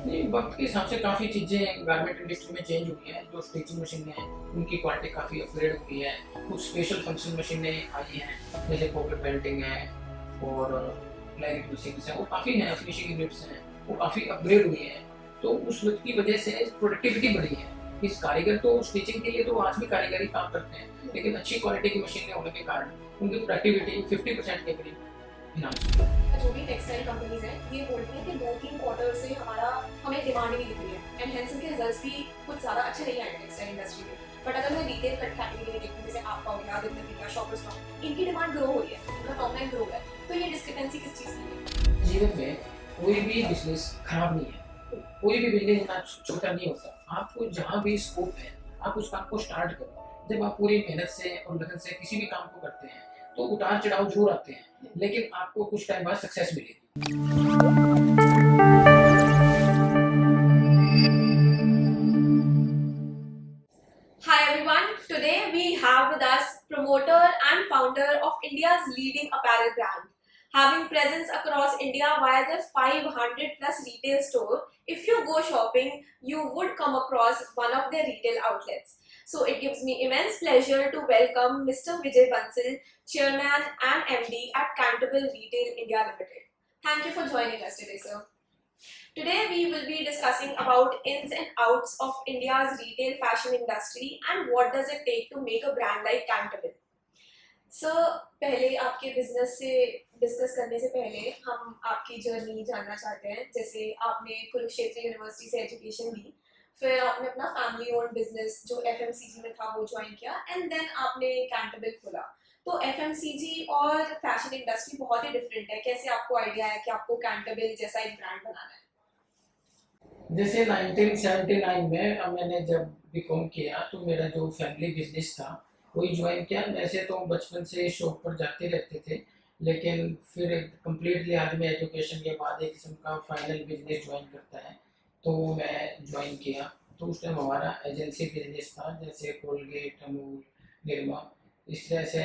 नहीं, वक्त के हिसाब से काफ़ी चीज़ें गारमेंट इंडस्ट्री में चेंज हुई हैं। जो स्टिचिंग मशीनें हैं उनकी क्वालिटी काफ़ी अपग्रेड हुई है। कुछ स्पेशल फंक्शन मशीनें आई हैं जैसे पॉकेट बेल्टिंग है और क्लैरिनेट मशीन्स हैं, वो काफ़ी नया फिनिशिंग यूनिट्स हैं, वो काफ़ी अपग्रेड हुई हैं। तो उस वक्त की वजह से प्रोडक्टिविटी बढ़ी है। इस कारीगर तो स्टिचिंग के लिए तो आज भी कारीगर ही काम करते हैं, लेकिन अच्छी क्वालिटी की मशीनें होने के कारण उनकी प्रोडक्टिविटी 50% के करीब इनहांस हुई है। जो भी टेक्सटाइल कंपनीज हैं ये बोलती हैं कि 2-3 क्वार्टर से हमें डिमांड ही नहीं दिख रही है एंड हेंस इनके रिजल्ट्स भी कुछ ज़्यादा अच्छे नहीं आए टेक्सटाइल इंडस्ट्री में। बट अगर मैं रिटेल कट कैटेगरी में देखूँ जैसे आपका हो गया, आदित्य बिरला, शॉपर्स स्टॉप, इनकी डिमांड ग्रो हो रही है, उनका टॉप लाइन ग्रो है। तो ये डिस्क्रिपेंसी किस चीज़ की है? जीवन में कोई भी बिजनेस खराब नहीं है, कोई भी बिजनेस इतना छोटा नहीं होता। आपको जहाँ भी स्कोप है आप उस काम को स्टार्ट करो। जब आप पूरी मेहनत से और लगन से किसी भी काम को करते हैं तो उतार चढ़ाव जरूर आते हैं, लेकिन आपको कुछ टाइम बाद सक्सेस मिलेगी। Hi everyone, today we have with us promoter and founder of India's leading apparel brand. Having presence across India via their 500 plus retail store, if you go shopping, you would come across one of their retail outlets. So it gives me immense pleasure to welcome Mr. Vijay Bansal, Chairman and MD at Cantable Retail India Limited. Thank you for joining us today, sir. Today we will be discussing about ins and outs of India's retail fashion industry and what does it take to make a brand like Cantable. Sir पहले आपके business से discuss करने से पहले हम आपकी journey जानना चाहते हैं। जैसे आपने कुरुक्षेत्र यूनिवर्सिटी से एजुकेशन ली, फिर आपने अपना फैमिली ओन बिजनेस जो एफएमसीजी में था वो ज्वाइन किया एंड देन आपने कैंटेबल खोला। तो एफएमसीजी और फैशन इंडस्ट्री बहुत ही डिफरेंट है, कैसे आपको आइडिया है कि आपको कैंटेबल जैसा एक ब्रांड बनाना है? जैसे 1979 में अब मैंने जब बीकॉम किया तो मेरा जो फैमिली बिजनेस था वही ज्वाइन किया। वैसे तो बचपन से शॉप पर जाते रहते थे, लेकिन फिर कम्प्लीटली आदमी एजुकेशन के बाद एक किस्म का फाइनल बिजनेस ज्वाइन करता है, तो मैं ज्वाइन किया। तो उस टाइम हमारा एजेंसी बिजनेस था, जैसे कोलगेट, अमूल, निरमा, इस तरह से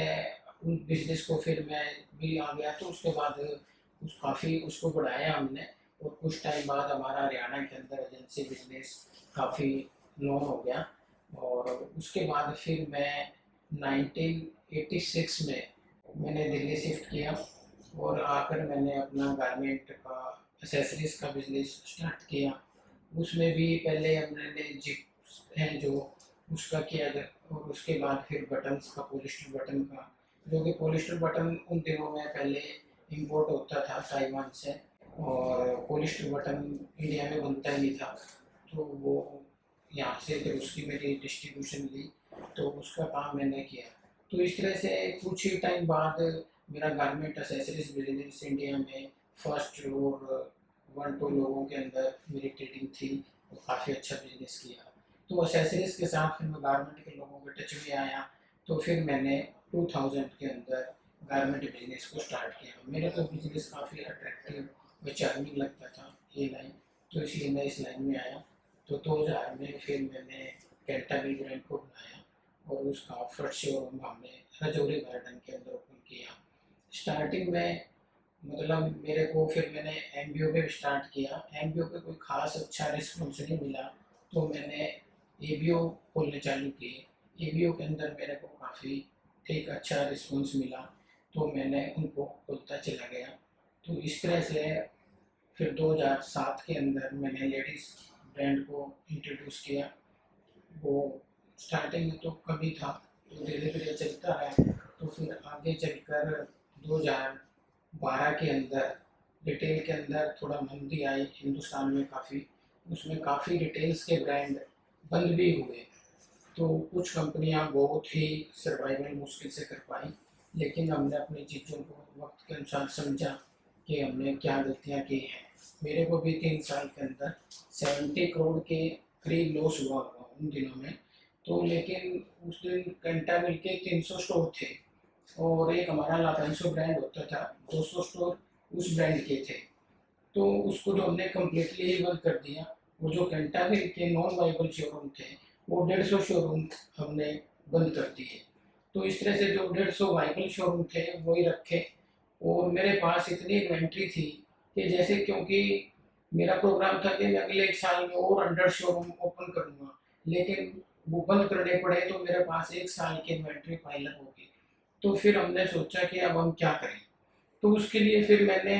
उन बिजनेस को फिर मैं भी आ गया। तो उसके बाद काफ़ी उसको बढ़ाया हमने, और कुछ टाइम बाद हमारा हरियाणा के अंदर एजेंसी बिजनेस काफ़ी नोन हो गया। और उसके बाद फिर मैं 1986 में मैंने दिल्ली शिफ्ट किया और आकर मैंने अपना गारमेंट का एसेसरीज का बिजनेस स्टार्ट किया। उसमें भी पहले हमने जिप है जो उसका किया और उसके बाद फिर बटन्स का, पॉलिस्टर बटन का, जो कि पॉलिस्टर बटन उन दिनों में पहले इंपोर्ट होता था ताइवान से, और पॉलिस्टर बटन इंडिया में बनता ही नहीं था। तो वो यहाँ से फिर उसकी मेरी डिस्ट्रीब्यूशन ली, तो उसका काम मैंने किया। तो इस तरह से कुछ ही टाइम बाद मेरा गारमेंट एसेसरीज बिजनेस इंडिया में फर्स्ट और 1-2 लोगों के अंदर मेरी ट्रेडिंग थी, और काफ़ी अच्छा बिजनेस किया। तो एसेसरीज के साथ फिर मैं गारमेंट के लोगों के टच में आया, तो फिर मैंने 2000 के अंदर गारमेंट बिजनेस को स्टार्ट किया। मेरा तो बिजनेस काफ़ी अट्रैक्टिव व चार्मिंग लगता था ये लाइन, तो इसलिए मैं इस लाइन में आया। तो 2000 में फिर मैंने कैंटाबिल ब्रांड को बनाया और उसका फर्स्ट शोरूम हमने रजौरी गार्डन के अंदर ओपन किया। स्टार्टिंग में मतलब मेरे को फिर मैंने एमबीओ पे स्टार्ट किया। एमबीओ पे कोई खास अच्छा रिस्पॉन्स नहीं मिला, तो मैंने एबीओ खोलने चालू किए। एबीओ के अंदर मेरे को काफ़ी ठीक अच्छा रिस्पॉन्स मिला, तो मैंने उनको खोलता चला गया। तो इस तरह से फिर 2007 के अंदर मैंने लेडीज़ ब्रांड को इंट्रोड्यूस किया। वो स्टार्टिंग में तो कभी था, तो धीरे धीरे चलता है। तो फिर आगे चलकर 2012 के अंदर रिटेल के अंदर थोड़ा मंदी आई हिंदुस्तान में काफ़ी, उसमें काफ़ी रिटेल्स के ब्रांड बंद भी हुए। तो कुछ कंपनियां बहुत ही सर्वाइवल मुश्किल से कर पाई, लेकिन हमने अपनी चीज़ों को वक्त के अनुसार समझा कि हमने क्या गलतियां की हैं। मेरे को भी 3 साल के अंदर 70 करोड़ के करीब लॉस हुआ होगा उन दिनों में। तो लेकिन उस दिन कैंटाबिल के 300 स्टोर थे और एक हमारा लाफेंसो ब्रांड होता था, 200 स्टोर उस ब्रांड के थे। तो उसको तो हमने कम्प्लीटली ही बंद कर दिया। वो जो कैंटाबिल के नॉन वाइबल शोरूम थे वो 150 शोरूम हमने बंद कर दिए। तो इस तरह से जो 150 वाइबल शोरूम थे वही रखे। और मेरे पास इतनी इन्वेंट्री थी कि जैसे, क्योंकि मेरा प्रोग्राम था कि मैं अगले 1 साल में और 100 शोरूम ओपन करूंगा, लेकिन वो बंद करने पड़े तो मेरे पास 1 साल की इन्वेंट्री पाइलअप होगी। तो फिर हमने सोचा कि अब हम क्या करें। तो उसके लिए फिर मैंने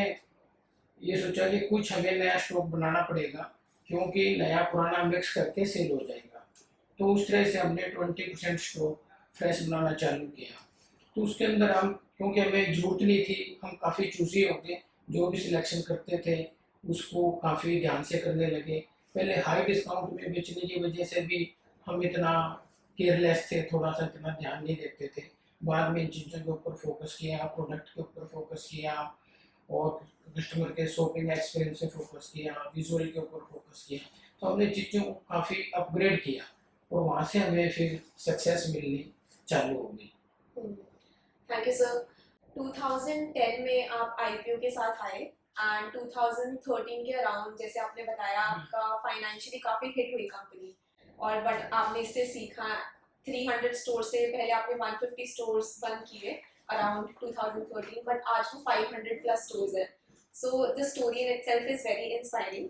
ये सोचा कि कुछ हमें नया स्टॉक बनाना पड़ेगा, क्योंकि नया पुराना मिक्स करके सेल हो जाएगा। तो उस तरह से हमने 20% स्टॉक फ्रेश बनाना चालू किया। तो उसके अंदर हम, क्योंकि हमें जरूरत नहीं थी, हम काफ़ी चूजी हो गए, जो भी सिलेक्शन करते थे उसको काफ़ी ध्यान से करने लगे। पहले हाई डिस्काउंट में बेचने की वजह से भी हम इतना केयरलेस थे, थोड़ा सा इतना ध्यान नहीं देते थे। बाद में इन चीज़ों के ऊपर फोकस किया, प्रोडक्ट के ऊपर फोकस किया, और कस्टमर के शॉपिंग एक्सपीरियंस पे फोकस किया, विजुअल के ऊपर फोकस किया। तो हमने चीज़ों को काफ़ी अपग्रेड किया, और वहाँ से हमें फिर सक्सेस मिलनी चालू हो गई। Thank you sir. 2010 में आप आईपीओ के साथ आए एंड 2013 के अराउंड, जैसे आपने बताया, आपका फाइनेंशियली काफ़ी हिट हुई कंपनी, और बट आपने इससे सीखा। 300 स्टोर से पहले आपने 150 स्टोर्स बंद किए अराउंड 2013, बट आज वो 500 प्लस स्टोर्स है। So the story in itself is very inspiring.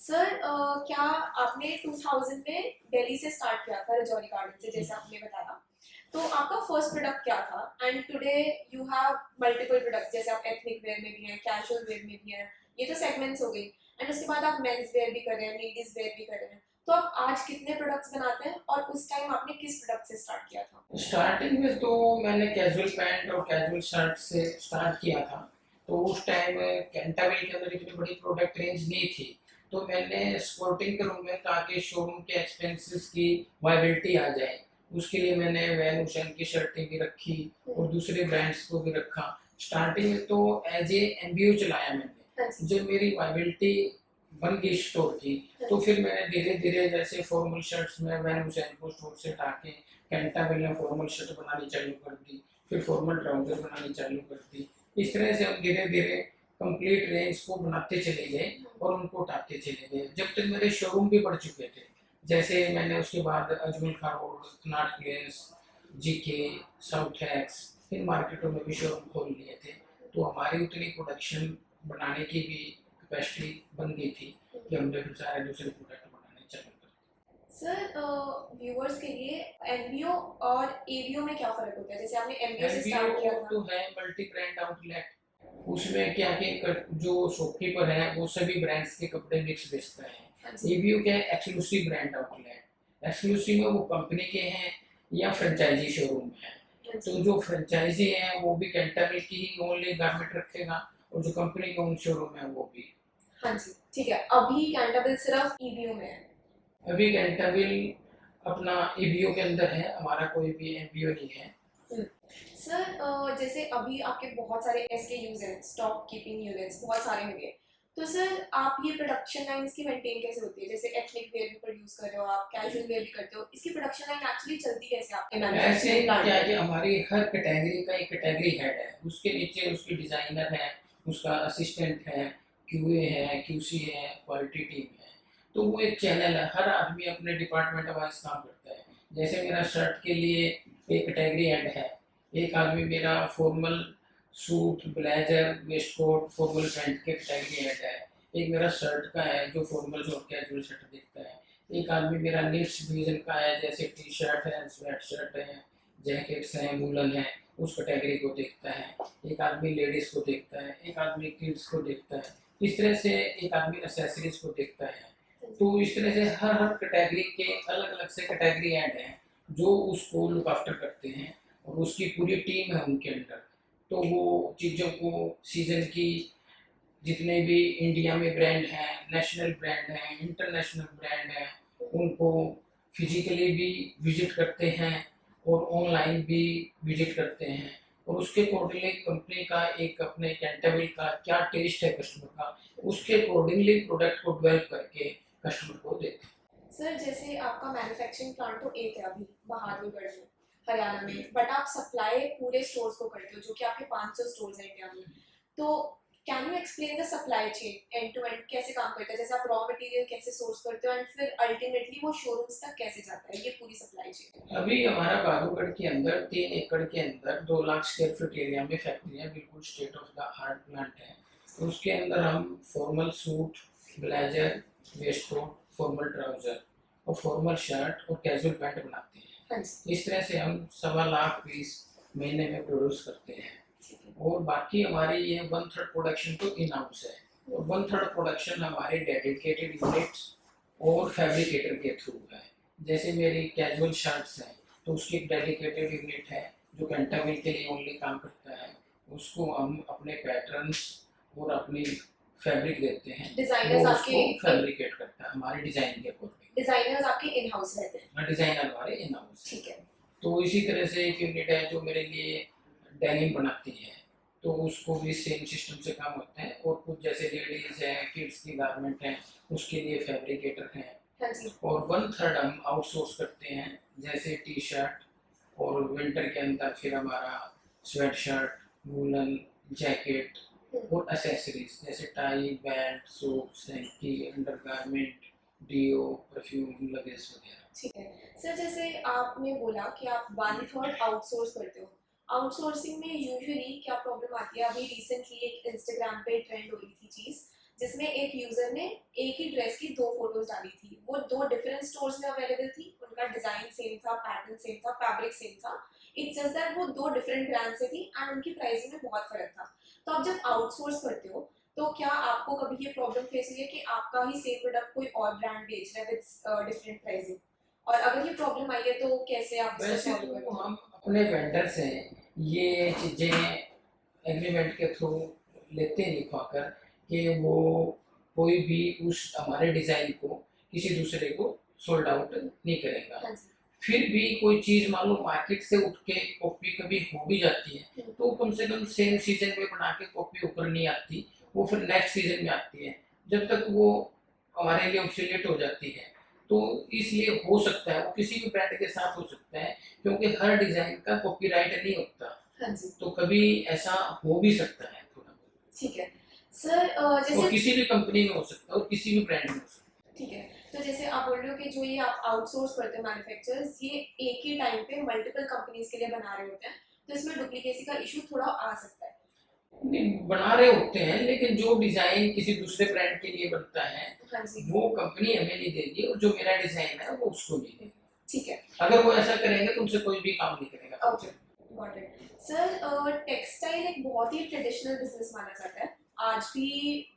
Sir, क्या आपने 2000 में दिल्ली से स्टार्ट किया था, रजौरी गार्डन से, जैसे आपने बताया, तो आपका फर्स्ट प्रोडक्ट क्या था? And today you have multiple products, जैसे आप एथनिक वेयर में भी हैं, कैजुअल वेयर में भी हैं, ये तो सेगमेंट्स हो गई, एंड उसके बाद आप मेंस वेयर भी कर रहे हैं, लेडीज वेयर भी कर रहे हैं। तो आप आज कितने प्रोडक्ट्स बनाते हैं, और उस टाइम आपने किस प्रोडक्ट से स्टार्ट किया था? स्टार्टिंग में तो मैंने कैजुअल पैंट और कैजुअल शर्ट से स्टार्ट किया था। तो उस टाइम कैंटाबिल के अंदर इतनी बड़ी प्रोडक्ट रेंज नहीं थी, तो मैंने स्पोर्टिंग करूँ में, ताकि शोरूम के एक्सपेंसेस की वायबिलिटी आ जाए, उसके लिए मैंने वैन ओशन की शर्टें भी रखी और दूसरे ब्रांड्स को भी रखा। स्टार्टिंग में तो एज ए एमबीओ चलाया मैंने। जब मेरी वायबिलिटी बन गई स्टोर की, तो फिर मैंने धीरे धीरे, जैसे फॉर्मल शर्ट्स में वैन ओशन को स्टोर से हटा के कैंटाबिल ने फॉर्मल शर्ट बनानी चालू कर दी, फिर फॉर्मल ट्राउजर बनानी चालू कर दी। इस तरह से हम धीरे धीरे कंप्लीट रेंज को बनाते चले गए और उनको उठाते चले गए, जब तक मेरे शोरूम भी बढ़ चुके थे। जैसे मैंने उसके बाद Ajmal Khan road, Connaught Place, GK, South Ex, इन मार्केटों में भी शोरूम खोल लिए थे। तो हमारी उतनी प्रोडक्शन बनाने की भी कैपेसिटी बन गई थी कि हमने फिर सारे दूसरे प्रोडक्ट बनाने चालू कर दिए। सर, व्यूअर्स के लिए एमबीओ और एबीओ में क्या फर्क होता है? जैसे आपने एमबीओ से स्टार्ट किया एमबीओ था। तो है मल्टी ब्रांड आउटलेट। उसमें क्या कि जो शॉपकीपर है वो सभी ब्रांड्स के कपड़े मिक्स बेचता है। हाँ जी। एबीओ क्या है? Exclusive brand outlet. एक्सक्लूसिव में वो कंपनी के हैं या फ्रेंचाइजी शोरूम है। हाँ तो जी। जो फ्रेंचाइजी है वो भी कैंटाबिल की ही ओनली गारमेंट रखेगा, और जो कंपनी का ओन शोरूम है वो भी। हाँ जी, ठीक है। अभी कैंटाबिल सिर्फ ईबीओ में है। अभी कैंटाबिल अपना ईबीओ के अंदर है, हमारा कोई भी एमबीओ नहीं है। सर, जैसे अभी आपके बहुत सारे एसकेयूज हैं, स्टॉक कीपिंग यूनिट्स बहुत सारे होंगे, तो सर आप ये प्रोडक्शन लाइन इसकी मेंटेन कैसे होती है? जैसे एथनिक वेयर भी प्रोड्यूस कर रहे हो आप, कैजुअल वेयर भी करते हो, इसकी प्रोडक्शन लाइन एक्चुअली चलती कैसे आपके ऐसे मैन्युफैक्चरिंग क्या प्लांट है कि में? हमारी हर कैटेगरी का एक कैटेगरी हेड है, उसके नीचे उसकी डिजाइनर है, उसका असिस्टेंट है, क्यूए है, क्यूसी है, क्वालिटी टीम है। तो वो एक चैनल है, हर आदमी अपने डिपार्टमेंट वाइज काम करता है। जैसे मेरा शर्ट के लिए एक कैटेगरी हेड है, एक आदमी मेरा formal suit, blazer, waistcoat, formal pant के कैटेगरी हेड है। एक मेरा शर्ट का है जो फॉर्मल और कैजुअल शर्ट देखता है। एक आदमी मेरा निट्स डिवीजन का है, जैसे टी शर्ट है, स्वेट शर्ट है, जैकेट्स हैं, वूलन है, उस कैटेगरी को देखता है। एक आदमी लेडीज को देखता है, एक आदमी किड्स को देखता है, इस तरह से एक आदमी एसेसरीज को देखता है। तो इस तरह से हर हर कैटेगरी के अलग अलग से कैटेगरी ऐड हैं जो उसको लुक आफ्टर करते हैं, और उसकी पूरी टीम है उनके अंडर। तो वो चीज़ों को, सीजन की जितने भी इंडिया में ब्रांड हैं, नेशनल ब्रांड हैं, इंटरनेशनल ब्रांड हैं, उनको फिजिकली भी विजिट करते हैं और ऑनलाइन भी विजिट करते हैं। और उसके अकॉर्डिंगली कंपनी का एक अपने कैंटाबिल का क्या टेस्ट है कस्टमर का, उसके अकॉर्डिंगली प्रोडक्ट को डेवलप करके कस्टमर को देते हैं। सर, जैसे आपका मैन्युफैक्चरिंग प्लांट तो एक है अभी बहादुरगढ़ में, हरियाणा में, बट आप सप्लाई पूरे स्टोर्स को करते हो, जो कि आपके 500 स्टोर्स हैं इंडिया में। तो can you explain the supply chain end to end कैसे काम करता है? जैसे आप रॉ मटेरियल कैसे सोर्स करते हो एंड फिर अल्टीमेटली वो शोरूम्स तक कैसे जाता है, ये पूरी सप्लाई चेन। अभी हमारा बहादुरगढ़ के अंदर 3 एकड़ के अंदर 2 लाख स्क्वायर फीट एरिया में फैक्ट्री है, बिल्कुल state of the art plant है। तो उसके अंदर हम formal suit, blazer, waistcoat, formal trouser और फॉर्मल शर्ट और कैजुअल पैंट बनाते हैं। हाँ जी, इस तरह से हम 1.25 पीस महीने में प्रोड्यूस करते हैं। ठीक है। और बाकी हमारे ये 1/3 प्रोडक्शन तो इन हाउस है और 1/3 प्रोडक्शन हमारे डेडिकेटेड यूनिट्स और फैब्रिकेटर के थ्रू है। जैसे मेरी कैजुअल शर्ट्स हैं तो उसकी एक डेडिकेटेड यूनिट है जो कैंटाविल के लिए ओनली काम करता है। उसको हम अपने पैटर्न्स और अपनी फैब्रिक देते हैं, डिजाइनर्स वो आपके उसको फैब्रिकेट करता है हमारे डिज़ाइन के अकॉर्डिंग। डिजाइनर्स आपके इन हाउस रहते हैं। डिज़ाइनर हमारे इन हाउस है। ठीक है। तो इसी तरह से एक यूनिट है जो मेरे लिए डेनिम बनाती है, तो उसको भी सेम सिस्टम से काम होता है। और कुछ जैसे लेडीज है, किड्स की गारमेंट है, उसके लिए फैब्रिकेटर हैं। हाँ जी, और 1/3 हम आउटसोर्स करते हैं, जैसे टी शर्ट और विंटर के अंदर फिर हमारा स्वेट शर्ट, वूलन जैकेट और एसेसरीज जैसे tie, belt, socks, hanky, undergarment, deo, perfume, luggage वगैरह। ठीक है। सर जैसे आपने बोला कि आप 1/3 आउटसोर्स करते हो, आउटसोर्सिंग में यूजुअली क्या प्रॉब्लम आती है? अभी रिसेंटली एक इंस्टाग्राम पे ट्रेंड हो रही थी चीज, जिसमें एक यूजर ने एक ही ड्रेस की 2 फोटोज डाली थी। वो 2 डिफरेंट स्टोर्स में अवेलेबल थी, उनका डिजाइन सेम था, पैटर्न सेम था, फैब्रिक सेम था। इट्स जस्ट दैट वो 2 डिफरेंट ब्रांड से थी एंड उनकी प्राइसिंग में बहुत फर्क था। तो आप जब आउटसोर्स करते हो तो क्या आपको कभी ये प्रॉब्लम फेस हुई है कि आपका ही सेम प्रोडक्ट कोई और ब्रांड बेच रहा है विद डिफरेंट प्राइसिंग? और अगर ये प्रॉब्लम आई है तो कैसे आप इसको वैसे सॉल्व तो करते हो? हम अपने वेंडर से ये चीज़ें एग्रीमेंट के थ्रू लेते हैं लिखवा कर कि वो कोई भी उस हमारे डिज़ाइन को किसी दूसरे को सोल्ड आउट नहीं करेगा। हाँ जी, फिर भी कोई चीज़ मान लो मार्केट से उठ के कॉपी कभी हो भी जाती है तो कम से कम सेम सीजन में बना के कॉपी ऊपर नहीं आती, वो फिर नेक्स्ट सीजन में आती है। जब तक वो हमारे लिए ऑब्सोलीट हो जाती है, तो इसलिए हो सकता है वो किसी भी ब्रांड के साथ हो सकता है, क्योंकि हर डिज़ाइन का कॉपीराइट नहीं होता। हाँ जी, तो कभी ऐसा हो भी सकता है थोड़ा, ठीक है। सर और जैसे किसी भी कंपनी में हो सकता है और किसी भी ब्रांड में हो सकता है। ठीक है, तो जैसे आप बोल रहे हो कि जो ये आप आउटसोर्स करते हो मैन्युफैक्चरर्स, ये एक ही टाइम पे मल्टीपल कंपनीज के लिए बना रहे होते हैं, तो इसमें डुप्लीकेसी का इशू थोड़ा आ सकता है। नहीं बना रहे होते हैं, लेकिन जो डिज़ाइन किसी दूसरे ब्रांड के लिए बनता है हाँ जी, वो कंपनी हमें नहीं देगी और जो मेरा डिज़ाइन है वो उसको नहीं देगी। ठीक है। अगर वो ऐसा करेंगे तो उनसे कोई भी काम नहीं करेगा। Okay, got it. Sir textile एक बहुत ही ट्रेडिशनल बिजनेस माना जाता है। आज भी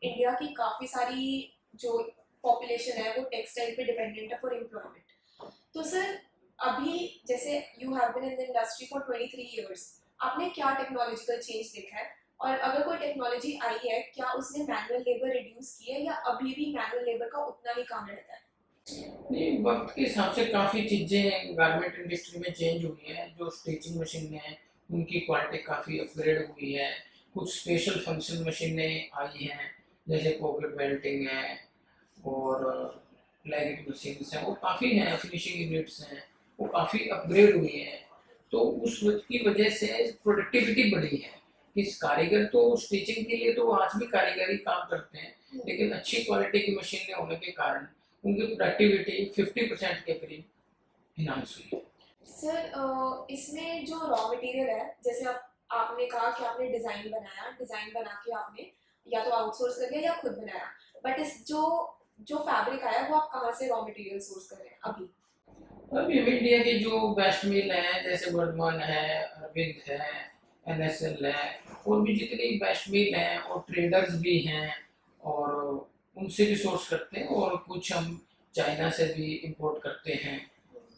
इंडिया की काफ़ी सारी जो पॉपुलेशन है वो टेक्सटाइल पे डिपेंडेंट है फॉर एम्प्लॉयमेंट। तो सर अभी जैसे you have been in the industry for 23 years, आपने क्या टेक्नोलॉजिकल चेंज देखा है? और अगर कोई टेक्नोलॉजी आई है, क्या उसने मैनुअल लेबर रिड्यूस की है या अभी भी मैनुअल लेबर का उतना ही काम रहता है? नहीं, वक्त के हिसाब से काफ़ी चीज़ें गारमेंट इंडस्ट्री में चेंज हुई हैं। जो स्टिचिंग मशीनें हैं उनकी क्वालिटी काफ़ी अपग्रेड हुई है। कुछ स्पेशल फंक्शन मशीनें आई हैं, जैसे पॉकेट बेल्टिंग है और लैगिट मशीन्स हैं, वो काफ़ी हैं, फिनिशिंग यूनिट्स हैं, वो काफ़ी अपग्रेड हुई हैं। तो उस की वजह से प्रोडक्टिविटी बढ़ी है। इस कारीगर तो स्टिचिंग के लिए तो आज भी कारीगरी काम करते हैं, लेकिन अच्छी क्वालिटी की मशीनें होने के कारण उनकी प्रोडक्टिविटी 50% के करीब इनहांस हुई है। सर इसमें जो रॉ मटेरियल है, जैसे आपने कहा कि आपने डिज़ाइन बनाया, डिज़ाइन बना के आपने या तो आउटसोर्स कर लिया या खुद बनाया, बट इस जो जो फैब्रिक आया वो आप कहाँ से रॉ मटेरियल सोर्स कर रहे हैं अभी? अभी इंडिया की जो बेस्ट मिल है, जैसे वर्धमान है, अरविंद है, एनएसएल है, और भी जितनी बेस्ट मिल हैं और ट्रेडर्स भी हैं, और उनसे भी सोर्स करते हैं और कुछ हम चाइना से भी इंपोर्ट करते हैं।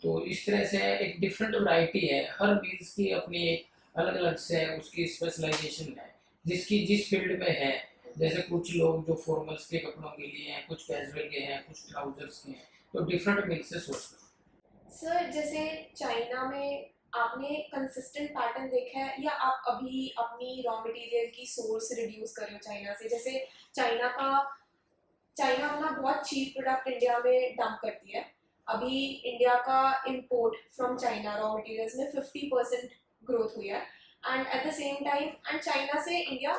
तो इस तरह से एक डिफरेंट वैरायटी है, हर मिल्स की अपनी एक अलग अलग से उसकी स्पेशलाइजेशन है, जिसकी जिस फील्ड में है। जैसे कुछ लोग जो फॉर्मल्स के कपड़ों के लिए हैं, कुछ कैजुअल के हैं, कुछ ट्राउजर्स के हैं, तो डिफरेंट मिल्स से सोर्स करते हैं। सर जैसे चाइना में आपने कंसिस्टेंट पैटर्न देखा है या आप अभी अपनी रॉ मटेरियल की सोर्स रिड्यूस कर रहे हो चाइना से? जैसे चाइना अपना बहुत चीप प्रोडक्ट इंडिया में डंप करती है। अभी इंडिया का import from China raw materials में 50% ग्रोथ हुई है, and at the same time and China से इंडिया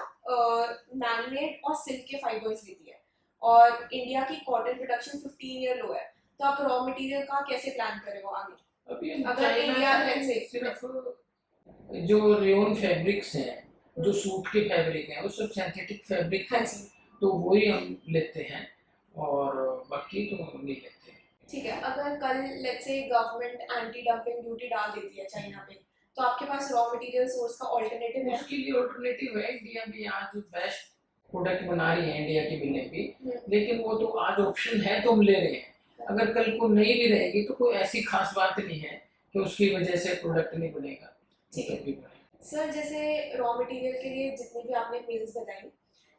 मैनमेड और सिल्क के फाइबर्स लेती है, और इंडिया की कॉटन प्रोडक्शन 15 ईयर लो है। तो आप रॉ मटेरियल का कैसे प्लान कर रहे हो आगे? अभी हम अगर चाइना इंडिया से let's say सिर्फ जो रेयन फैब्रिक्स हैं, जो सूट के फैब्रिक हैं, वो सब सिंथेटिक फैब्रिक हाँ हैं, जी, तो वही हम लेते हैं। और बाकी तो नहीं लेते। ठीक है, अगर कल let's say government anti dumping duty डाल देती है चाइना पे, तो आपके पास रॉ मटेरियल सोर्स का ऑल्टरनेटिव है? उसके लिए ऑल्टरनेटिव है, इंडिया भी आज बेस्ट प्रोडक्ट बना रही है, इंडिया की मिलें भी, हम्म, लेकिन वो तो आज ऑप्शन है तो हम ले रहे हैं। अगर कल को नहीं भी रहेगी तो कोई ऐसी खास बात नहीं है कि उसकी वजह से प्रोडक्ट नहीं बनेगा, ठीक है। तो भी बनेगा। सर जैसे रॉ मटेरियल के लिए जितनी भी आपने मिल्स बताई,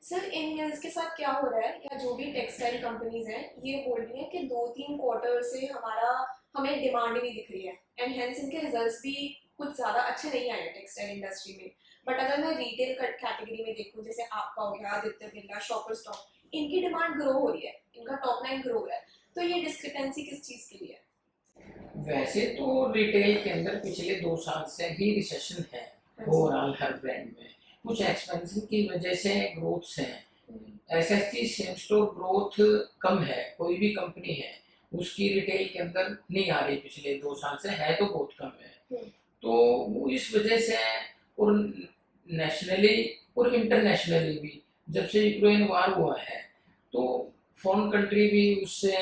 सर इन मिल्स के साथ क्या हो रहा है, या जो भी टेक्सटाइल कंपनीज हैं ये बोल रही हैं कि 2-3 क्वार्टर से हमें डिमांड नहीं दिख रही है, एंड हेंस इनके रिजल्ट्स भी कुछ ज़्यादा अच्छे नहीं आए टेक्सटाइल इंडस्ट्री में। बट अगर मैं रिटेल कैटेगरी में देखूँ, जैसे आपका हो गया, आदित्य बिरला, शॉपर स्टॉप, इनकी डिमांड ग्रो हो रही है, इनका टॉप लाइन ग्रो हो रहा है, तो ये डिस्क्रिपेंसी किस चीज़ के लिए है? वैसे तो रिटेल के अंदर पिछले 2 साल से ही रिसेशन है ओवरऑल हर ब्रांड में, कुछ एक्सपेंसिव की वजह से ग्रोथ है। एसएसजी सेम स्टोर ग्रोथ कम है, कोई भी कंपनी है उसकी रिटेल के अंदर नहीं आ रही पिछले 2 साल से, है तो बहुत कम है। तो वो इस वजह से, और नेशनली और इंटरनेशनली भी जब से यूक्रेन वार हुआ है तो फॉरेन कंट्री भी उससे,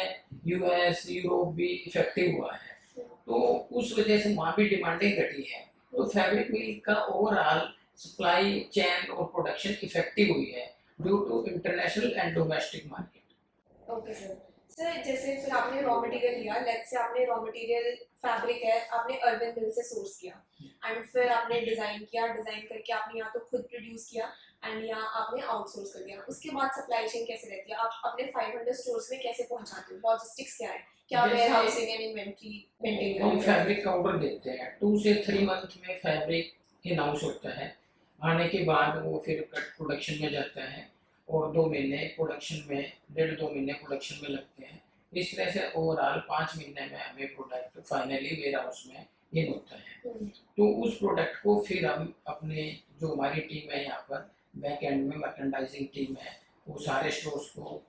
यूएस यूरोप भी इफेक्टिव हुआ है, तो उस वजह से वहाँ भी डिमांडिंग घटी है। तो फैब्रिक मिल का ओवरऑल सप्लाई चेन और प्रोडक्शन इफेक्टिव हुई है due to international and domestic market. Okay sir. Sir जैसे फिर आपने रॉ मटेरियल लिया, लेट्स से आपने रॉ मटेरियल फैब्रिक है, आपने अर्बन मिल से सोर्स किया, एंड फिर आपने डिजाइन किया, डिजाइन करके आपने या तो खुद प्रोड्यूस किया एंड या आपने आउटसोर्स कर दिया, उसके बाद सप्लाई चेन कैसे रहती है, आप अपने 500 स्टोर्स में कैसे पहुंचाते हो, लॉजिस्टिक्स क्या है, क्या जैसे warehousing and inventory maintain हम करते हो? फैब्रिक का ऑर्डर देते हैं, 2 से 3 मंथ में फैब्रिक इन हाउस होता है, आने के बाद वो फिर कट प्रोडक्शन में जाता है और 2 महीने प्रोडक्शन में, 1.5-2 महीने प्रोडक्शन में लगते हैं। इस तरह से ओवरऑल 5 महीने में हमें प्रोडक्ट फाइनली वेयर हाउस में इन होता है। तो उस प्रोडक्ट को फिर हम अपने, जो हमारी टीम है यहाँ पर बैक एंड में मर्चेंडाइजिंग टीम है, वो सारे स्टोर्स को,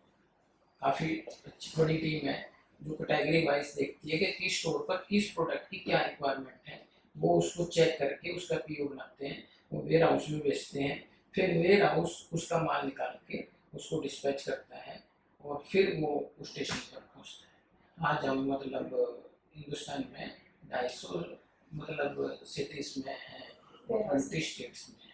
काफ़ी अच्छी बड़ी टीम है जो कैटेगरी वाइज देखती है कि किस स्टोर पर किस प्रोडक्ट की क्या रिक्वायरमेंट है, वो उसको चेक करके उसका पीओ बनाते हैं, वो वेयर हाउस में बेचते हैं, फिर वेयर हाउस उसका माल निकाल के उसको डिस्पैच करता है और फिर वो उस स्टेशन पर पहुंचता है। आज हम मतलब हिंदुस्तान में 250 मतलब सिटीज में हैं, 20 स्टेट्स में।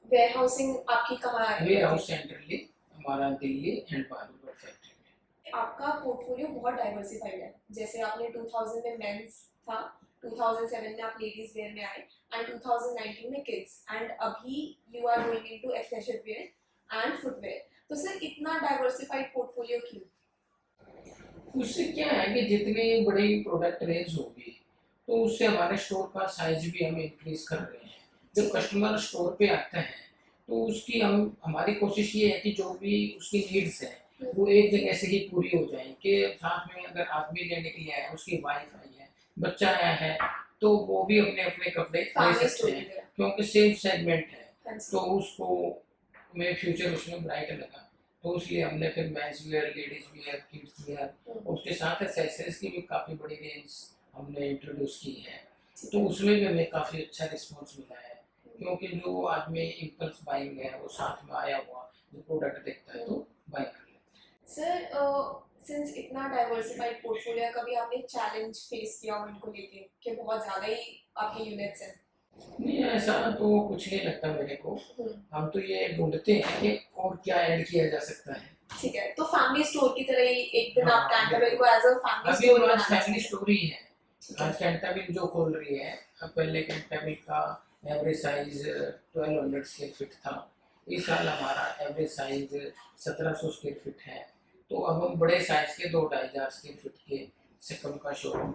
वेयर हाउसिंग आपकी कहाँ है? वेयर हाउस सेंट्रली हमारा दिल्ली एंड बालूर फैक्ट्री में। आपका पोर्टफोलियो बहुत डाइवर्सिफाइड है, जैसे आपने 2000 में मेंस था, 2007 में आप लेडीज वेयर में आए, एंड 2019 में किड्स, एंड अभी you are going into expression wear and footwear. तो सर इतना डाइवर्सिफाइड पोर्टफोलियो क्यों? उससे क्या है कि जितनी बड़ी प्रोडक्ट रेंज होगी तो उससे हमारे स्टोर का साइज भी हम इंक्रीज कर रहे हैं। जब कस्टमर स्टोर पे आता है तो उसकी हमारी कोशिश ये है कि जो भी उसकी नीड्स है वो एक जगह से ही पूरी हो जाए, कि साथ में अगर आदमी लेने के लिए आया है, उसकी वाइफ आई है, बच्चा आया है, तो वो भी अपने अपने कपड़े ले फैमिली सकते स्टोर हैं, की तरह। क्योंकि सेम सेगमेंट है। हाँ जी। तो उसको में फ्यूचर उसमें ब्राइट लगा, तो इसलिए हमने फिर men's wear, ladies wear, kids where, उसके साथ एक्सेसरीज की भी काफ़ी बड़ी रेंज हमने इंट्रोड्यूस की है। तो उसमें भी हमें काफ़ी अच्छा रिस्पॉन्स मिला है, क्योंकि जो आदमी इम्पल्स बाइंग है वो साथ में आया हुआ जो प्रोडक्ट देखता है तो बाय कर लेता है। सर सिंस इतना डाइवर्सिफाइड पोर्टफोलियो है, कभी आपने चैलेंज फेस किया हो इनको लेके कि बहुत ज़्यादा ही आपके यूनिट्स हैं? नहीं, ऐसा तो कुछ नहीं लगता मेरे को। हम तो ये ढूंढते हैं कि और क्या ऐड किया जा सकता है। ठीक है, तो फैमिली स्टोर की तरह ही एक दिन हाँ, आप कैंटरबेल को एज अ फैमिली अभी स्टोर हमारा बनाना फैमिली चाहते हैं? स्टोरी है। ठीक है। आज कैंटाबिल जो खोल रही है, अब पहले कैंटाबिल का एवरेज साइज 1200 स्क्वायर फीट था, इस साल हमारा एवरेज साइज 1700 स्क्वायर फीट है। तो अब हम बड़े साइज के 2-2,500 स्क्वायर फीट के से कम का शोरूम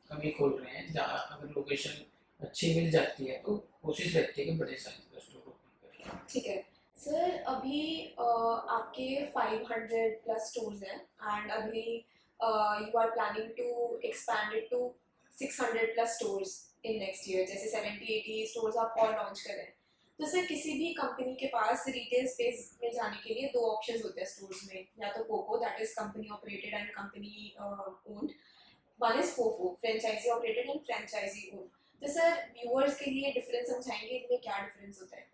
कभी खोल रहे हैं, जहाँ अगर लोकेशन अच्छी मिल जाती है तो कोशिश रहती है कि बड़े साइज का स्टोर ओपन करें। ठीक है। सर अभी आपके 500 प्लस स्टोर्स हैं, एंड अभी you are planning to expand it to 600 plus stores in next year, जैसे 70-80 स्टोर्स आप और लॉन्च कर रहे हैं। तो सर किसी भी कंपनी के पास रिटेल स्पेस में जाने के लिए 2 ऑप्शंस होते हैं स्टोर्स में, या तो COCO, that is company operated and company owned, one is FOFO, franchisee operated and franchisee owned. तो सर व्यूअर्स के लिए डिफरेंस समझाएंगे, इनमें क्या डिफरेंस होता है?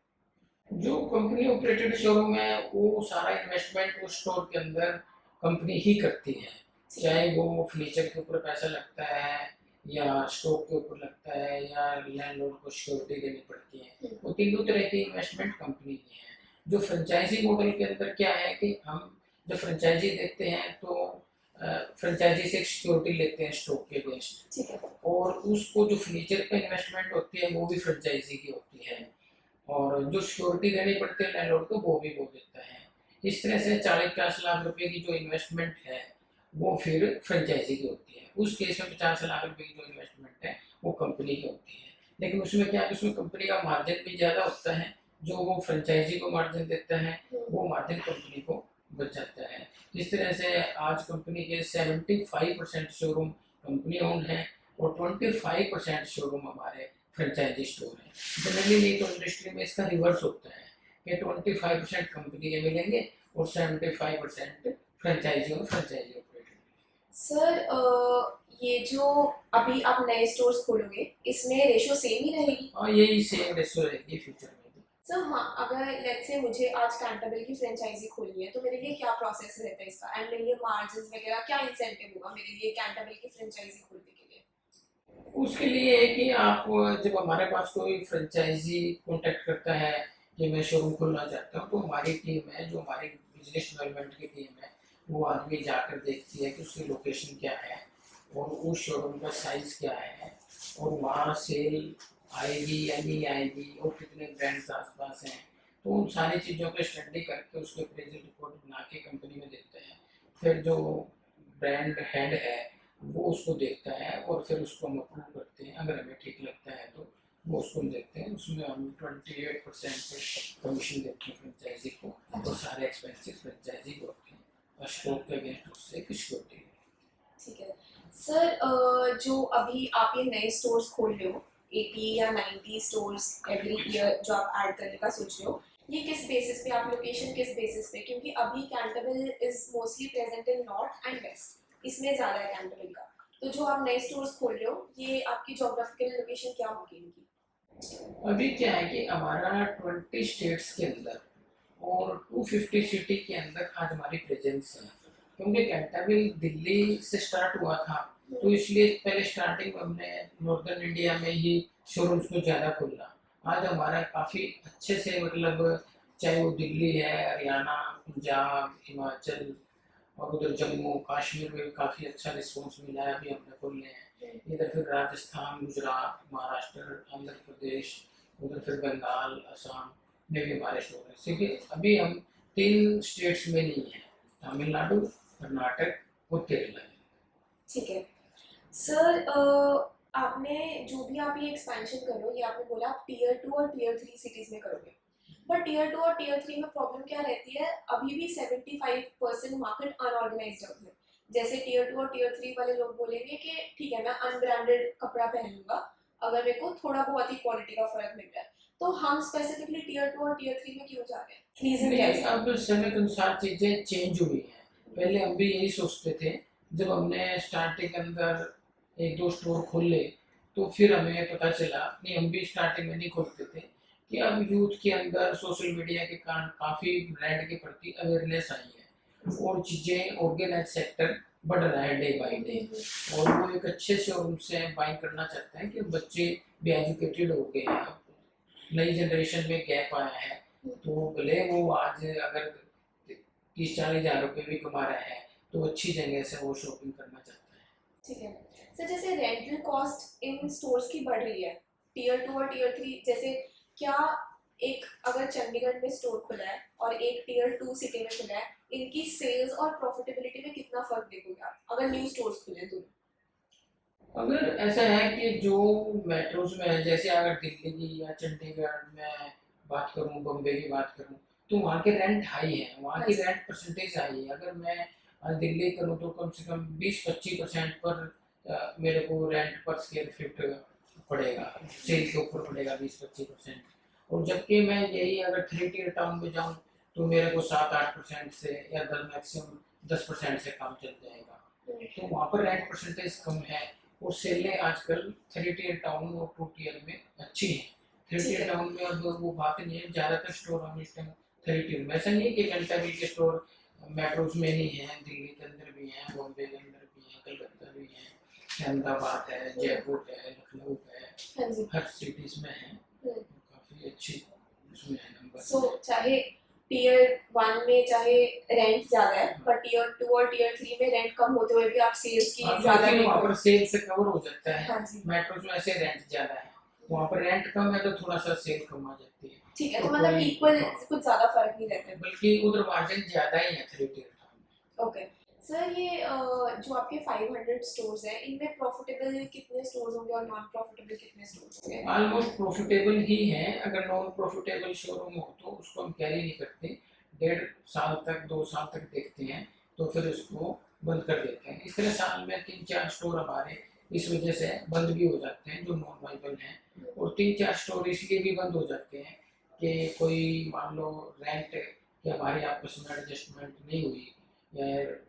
जो कंपनी ऑपरेटेड शोरूम है वो सारा इन्वेस्टमेंट उस स्टोर के अंदर कंपनी ही करती है, चाहे वो फर्नीचर के ऊपर पैसा लगता है या स्टॉक के ऊपर लगता है या लैंडलॉर्ड को सिक्योरिटी देनी पड़ती है, वो तीनों तरह की इन्वेस्टमेंट कंपनी की है। जो फ्रेंचाइजी मॉडल के अंदर क्या है कि हम जब फ्रेंचाइजी देते हैं तो फ्रेंचाइजी से सिक्योरिटी लेते हैं स्टॉक के अगेंस्ट, ठीक है। और उसको जो फर्नीचर पे इन्वेस्टमेंट होती है वो भी फ्रेंचाइजी की होती है, और जो सिक्योरिटी देनी पड़ती है लैंडलॉर्ड को वो भी वो देता है। इस तरह से 40-50 लाख रुपए की जो इन्वेस्टमेंट है वो फिर फ्रेंचाइजी की होती है। उस केस में 50 लाख रुपए की जो इन्वेस्टमेंट है वो कंपनी की होती है, लेकिन उसमें क्या है, उसमें कंपनी का मार्जिन भी ज़्यादा होता है, जो वो फ्रेंचाइजी को मार्जिन देता है वो मार्जिन कंपनी को बच जाता है। इस तरह से आज कंपनी के 75% शोरूम कंपनी ओन है और 25% शोरूम हमारे फ्रेंचाइजी स्टोर है। जनरली नहीं तो इंडस्ट्री में इसका रिवर्स होता है कि 25% कंपनी के मिलेंगे और 75% फ्रेंचाइजी और फ्रेंचाइजी ऑपरेटर। सर ये जो अभी आप नए स्टोर्स खोलोगे इसमें रेशो सेम ही रहेगी? और यही सेम रेशो रहेगी फ्यूचर में भी। सर हाँ, अगर लेट्स से मुझे आज कैंटाबिल की फ्रेंचाइजी खोलनी है तो मेरे लिए क्या प्रोसेस रहता है इसका, एंड मेरे लिए मार्जिन वगैरह क्या इंसेंटिव होगा मेरे लिए कैंटाबिल की फ्रेंचाइजी खोलने के लिए? उसके लिए है कि आप जब हमारे पास कोई फ्रेंचाइजी कांटेक्ट करता है कि मैं शोरूम खोलना चाहता हूँ, तो हमारी टीम है, जो हमारी बिजनेस डेवलपमेंट की टीम है, वो आदमी जाकर देखती है कि उसकी लोकेशन क्या है और उस शोरूम का साइज क्या है और वहाँ सेल आएगी या नहीं आएगी और कितने ब्रांड्स आसपास हैं। तो उन सारी चीज़ों पर स्टडी करके उसको अप्रेजल रिपोर्ट बना के कंपनी में देते हैं। फिर जो ब्रांड हेड है वो उसको देखता है और फिर उसको हम अप्रूव करते हैं। अगर हमें ठीक लगता है तो वो उसको देते हैं। उसमें हम 28% कमीशन देते हैं फ्रेंचाइजी को और सारे एक्सपेंसेस फ्रेंचाइजी को होते हैं और स्टॉक के अगेंस्ट उससे कुछ होती है। ठीक है। सर जो अभी आप ये नए स्टोर्स खोल रहे हो 80 या 90 स्टोर्स एवरी ईयर जो आप ऐड करने का सोच रहे हो, ये किस बेसिस पे, आप लोकेशन किस बेसिस पे, क्योंकि अभी Cantabil is mostly present in north and west, इसमें ज़्यादा है कैंटाबिल का, तो जो आप नए स्टोर्स खोल रहे हो ये आपकी जोग्राफिकल लोकेशन क्या होगी इनकी? अभी क्या है कि हमारा 20 स्टेट्स के अंदर और 250 सिटी के अंदर आज हमारी प्रेजेंस है, क्योंकि कैंटाबिल दिल्ली से स्टार्ट हुआ था, तो इसलिए पहले स्टार्टिंग में हमने नॉर्दर्न इंडिया में ही शोरूम्स को ज़्यादा खोला। आज हमारा काफ़ी अच्छे से मतलब चाहे वो दिल्ली है, हरियाणा, पंजाब, हिमाचल और उधर जम्मू कश्मीर में भी काफ़ी अच्छा रिस्पॉन्स मिला है। अभी हमने खोले हैं इधर, फिर राजस्थान, गुजरात, महाराष्ट्र, आंध्र प्रदेश, उधर फिर बंगाल, असम में भी हमारे स्टोर है। क्योंकि अभी हम 3 स्टेट्स में नहीं है, तमिलनाडु, कर्नाटक और केरला। ठीक है। सर आपने जो भी आप ये एक्सपेंशन करो, ये आपने बोला आप टीयर 2 और टीयर 3 सिटीज में करोगे, बट टीयर 2 और टीयर 3 में प्रॉब्लम क्या रहती है, अभी भी 75% मार्केट अनऑर्गेनाइज्ड है। जैसे टीयर 2 और टीयर 3 वाले लोग बोलेंगे कि ठीक है मैं अनब्रांडेड कपड़ा पहन लूंगा अगर मेरे को थोड़ा बहुत ही क्वालिटी का फर्क मिल रहा है, तो हम स्पेसिफिकली टीयर 2 और टीयर 3 में क्यों जा रहे हैं, रीजन क्या है? अब समय के अनुसार चीज़ें चेंज हुई हैं। पहले हम भी यही सोचते थे, जब हमने स्टार्टिंग के अंदर 1-2 स्टोर खोले तो फिर हमें पता चला, नहीं हम भी स्टार्टिंग में नहीं खोलते थे, कि अब यूथ के अंदर सोशल मीडिया के कारण काफ़ी ब्रांड के प्रति अवेयरनेस आई है और चीज़ें ऑर्गेनाइज सेक्टर बढ़ रहा है डे बाई डे, और वो एक अच्छे शोरूम से बाइंग करना चाहते हैं कि बच्चे भी एजुकेटेड हो गए हैं, नई जनरेशन में गैप आया है, तो भले वो आज अगर 30-40 हज़ार रुपये भी कमा रहा है तो अच्छी जगह से वो शॉपिंग करना चाहता है। ठीक है। सर जैसे रेंटल कॉस्ट इन स्टोर्स की बढ़ रही है टीयर 2 और टीयर 3, जैसे क्या एक अगर चंडीगढ़ में स्टोर खुला है और एक टीयर 2 सिटी में खुला है, इनकी सेल्स और प्रॉफिटेबिलिटी में कितना फर्क देखोगे आप अगर न्यू स्टोर्स खुले तो? अगर ऐसा है कि जो मेट्रोज में है, जैसे अगर दिल्ली की या चंडीगढ़ में बात करूं, बम्बई की बात करूं, तो वहाँ के रेंट हाई है, वहाँ की रेंट परसेंटेज हाई है। अगर मैं दिल्ली करूं तो कम से कम 20-25% पर मेरे को रेंट पर स्क्वायर फीट पड़ेगा, सेल के ऊपर पड़ेगा 20-25%। और जबकि मैं यही अगर 3 टियर टाउन में जाऊँ तो मेरे को 7-8% से या मैक्सिमम 10% से कम चल जाएगा। तो वहाँ पर रेंट परसेंटेज कम है और सेलें आजकल 3 टियर टाउन और 2 टियर में अच्छी हैं। 3 टियर टाउन में अब वो बात नहीं है, ज़्यादातर स्टोर हम इस टाइम 3 टियर में, ऐसा नहीं है कि कैंटाबिल के स्टोर मेट्रोज में ही हैं, दिल्ली के अंदर भी हैं, बॉम्बे के अंदर भी हैं, कलकत्ता भी हैं, अहमदाबाद है, जयपुर है, लखनऊ है, हाँ जी। हर सिटीज में है। काफ़ी अच्छी उसमें है नंबर। सो चाहे टीयर 1 में चाहे रेंट ज्यादा है, पर टीयर 2 और टीयर 3 में रेंट कम होते हुए भी आप सेल्स की ज्यादा लेकिन नहीं वहाँ कर। पर सेल से कवर हो जाता है। हाँ जी। मेट्रोज में ऐसे रेंट ज़्यादा है, वहाँ पर रेंट कम है तो थोड़ा सा सेल कम आ जाती है। ठीक है, तो तो मतलब कोई इक्वल हाँ, कुछ ज्यादा फर्क नहीं रहता है। बल्कि उधर मार्जिन ज़्यादा ही है 3 टियर का। ओके सर, ये जो आपके 500 स्टोर्स हैं, इनमें प्रॉफिटेबल कितने स्टोर्स होंगे और नॉन प्रॉफिटेबल कितने स्टोर्स होंगे? ऑलमोस्ट प्रॉफिटेबल ही है। अगर नॉन प्रॉफिटेबल शोरूम हो तो उसको हम कैरी नहीं करते, 1.5 साल तक 2 साल तक देखते हैं, तो फिर उसको बंद कर देते हैं। इस तरह साल में 3-4 स्टोर हमारे इस वजह से बंद भी हो जाते हैं जो नॉन वाइबल हैं, और 3-4 स्टोर इसलिए भी बंद हो जाते हैं कि कोई मान लो रेंट कि हमारी आपस में एडजस्टमेंट नहीं हुई या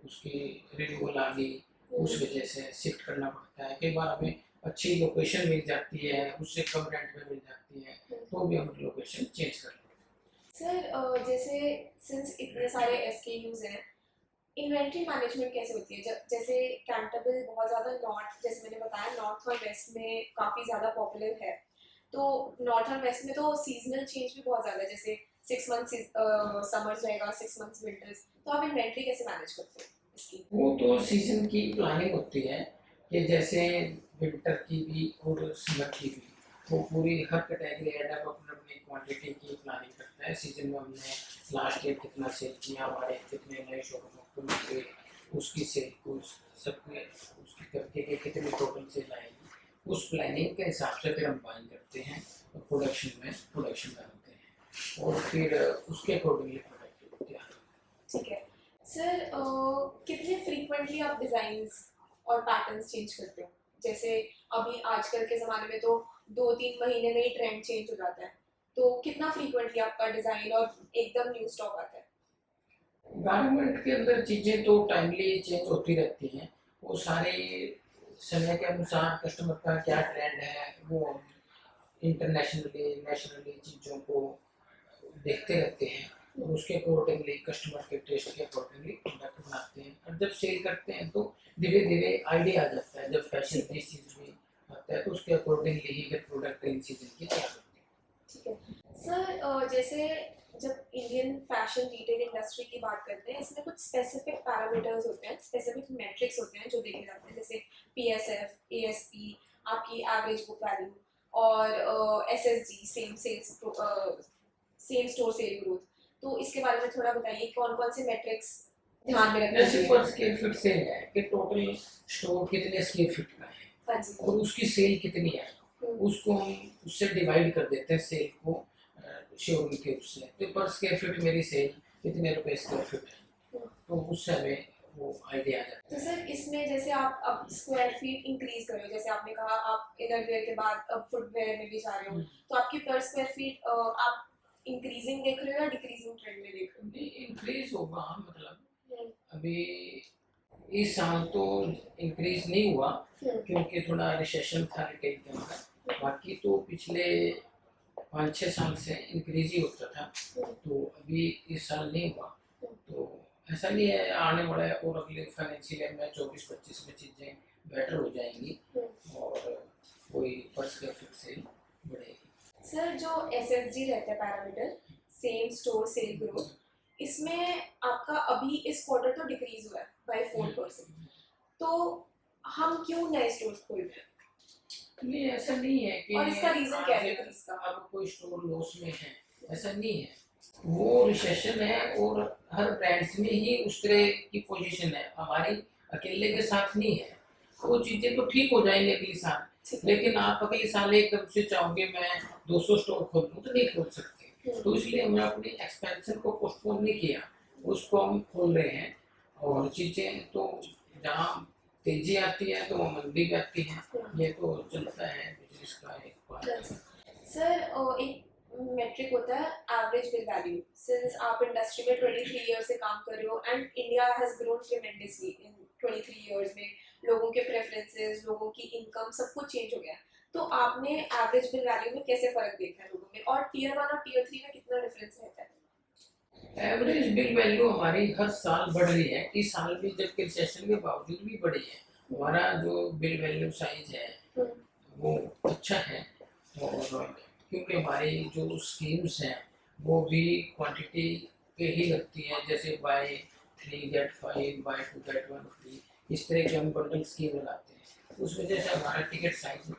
उसकी रिन्यूअल आ गई, उस वजह से शिफ्ट करना पड़ता है। कई बार हमें अच्छी लोकेशन मिल जाती है, उससे कम रेंट में मिल जाती है, तो भी हम लोकेशन चेंज कर लेते हैं। सर जैसे सिंस इतने सारे एसकेयूज हैं, इन्वेंट्री मैनेजमेंट कैसे होती है? जब जैसे कैंटेबल बहुत ज़्यादा नॉर्थ, जैसे मैंने बताया नॉर्थ और वेस्ट में काफ़ी ज़्यादा पॉपुलर है, तो नॉर्थ और वेस्ट में तो सीजनल चेंज भी बहुत ज़्यादा है, जैसे 6 मंथ्स समर्स रहेगा, 6 मंथ्स विंटर्स, तो आप इन्वेंट्री कैसे मैनेज करते हो इसकी? वो तो सीजन की प्लानिंग होती है कि जैसे विंटर की भी और समर की भी, वो पूरी हर कैटेगरी एडअप अपने अपनी क्वांटिटी की प्लानिंग करता है। सीजन में हमने लास्ट ईयर कितना सेल किया, हमारे कितने नए शोरूम ओपन हुए, उसकी सेल को सबके उसकी करके के कितनी टोटल सेल आएगी, उस प्लानिंग के हिसाब से फिर हम बाइंग करते हैं और प्रोडक्शन में प्रोडक्शन डालते हैं, और फिर उसके अकॉर्डिंगली प्रोडक्ट तैयार होता है। ठीक है सर, कितने फ्रीक्वेंटली आप डिजाइन्स और पैटर्न्स चेंज करते हो? जैसे अभी आजकल के ज़माने में तो 2-3 महीने में ही ट्रेंड चेंज हो जाता है, तो कितना फ्रीक्वेंटली आपका डिज़ाइन और एकदम न्यू स्टॉक आता है? गारमेंट के अंदर चीज़ें तो टाइमली चेंज होती रहती हैं, वो सारे समय के अनुसार कस्टमर का क्या ट्रेंड है वो हम इंटरनेशनली नेशनली चीज़ों को देखते रहते हैं, और उसके अकॉर्डिंगली कस्टमर के टेस्ट के अकॉर्डिंगली प्रोडक्ट बनाते हैं। और जब सेल करते हैं तो धीरे धीरे आइडिया आ जाता है, जब फैशन की चीज़ भी आता है तो उसके अकॉर्डिंगली ही फिर प्रोडक्ट इन सीजन की तैयार होती है। ठीक है सर, जैसे जब इंडियन फैशन रिटेल इंडस्ट्री की बात करते हैं, इसमें कुछ स्पेसिफिक पैरामीटर्स होते हैं, स्पेसिफिक मैट्रिक्स होते हैं जो देखे जाते हैं, जैसे पीएसएफ, एएसपी, आपकी एवरेज बुक वैल्यू, और SSG, same store sale growth. तो इसके बारे में थोड़ा बताइए, कौन कौन से मैट्रिक्स ध्यान में रखना जैसे चाहिए? पर स्क्वायर फीट सेल है कि टोटल स्टोर कितने स्क्वायर फीट का है हाँ जी। और उसकी सेल कितनी है, उसको हम उससे डिवाइड कर देते हैं सेल को शोरूम के उससे, तो पर स्क्वायर फीट मेरी सेल इतने रुपए स्क्वायर फीट है, तो उससे हमें वो आइडिया आ जाता तो सर इसमें जैसे आप अब स्क्वायर फीट इंक्रीज कर रहे हो, जैसे आपने कहा आप इनर वेयर के बाद अब फुटवेयर में भी जा रहे हो, है। तो आपकी पर स्क्वायर फीट आप इंक्रीजिंग देख रहे हो या डिक्रीजिंग ट्रेंड में देख रहे इंक्रीज होगा, मतलब हो? अभी इस साल तो इंक्रीज नहीं हुआ क्योंकि थोड़ा रिसेशन था रिटेल के अंदर, बाकी तो पिछले 5-6 साल से इंक्रीज ही होता था, तो अभी इस साल नहीं हुआ। तो ऐसा नहीं है, आने वाला है और अगले फाइनेंशियल ईयर में 24-25 में चीज़ें बेटर हो जाएंगी और कोई पर स्क्वायर फीट सेल बढ़ेगी। सर जो एसएसजी रहता है parameter, same store sale growth, इसमें आपका अभी इस क्वार्टर तो डिक्रीज हुआ है बाय 4%, तो हम क्यों नए स्टोर्स खोल रहे हैं नहीं, ऐसा नहीं है कि और इसका रीजन क्या है आज डिक्रीज का? अब कोई स्टोर लॉस में है, ऐसा नहीं है। वो रिसेशन है और हर ब्रांड्स में ही उस तरह की पोजीशन है, हमारी अकेले के साथ नहीं है। वो चीज़ें तो ठीक हो जाएंगी अगले साल, लेकिन आप अगले साल एकदम से चाहोगे मैं 200 स्टोर खोल लूँ तो नहीं खोल सकते, तो इसलिए हमने अपनी एक्सपेंशन को पोस्टपोन नहीं किया, उसको हम खोल रहे हैं। और चीज़ें तो जहाँ तेजी आती है तो वो मंदी भी आती है, ये तो चलता है बिजनेस का एक पार्ट है। सर एक मेट्रिक होता है एवरेज बिल वैल्यू, सिंस आप इंडस्ट्री में 23 ईयर से काम कर रहे हो and India has grown tremendously in 23 years में, लोगों के प्रेफरेंसेस, लोगों की इनकम, सब कुछ चेंज हो गया, तो आपने एवरेज बिल वैल्यू में कैसे फर्क देखा है लोगों में, और टीयर 1 और टीयर 3 में कितना डिफरेंस रहता है? एवरेज बिल वैल्यू हमारी हर साल बढ़ रही है, इस साल भी जबकि रिसेशन के बावजूद भी बढ़ी है। हमारा जो बिल वैल्यू साइज है वो अच्छा है, और क्योंकि हमारी जो स्कीम्स हैं वो भी क्वांटिटी पे ही लगती हैं, जैसे buy 3 get 5, buy 2 get 1 free, इस तरह की हम बंडल स्कीम लगाते हैं। उस वजह से हमारा टिकट साइज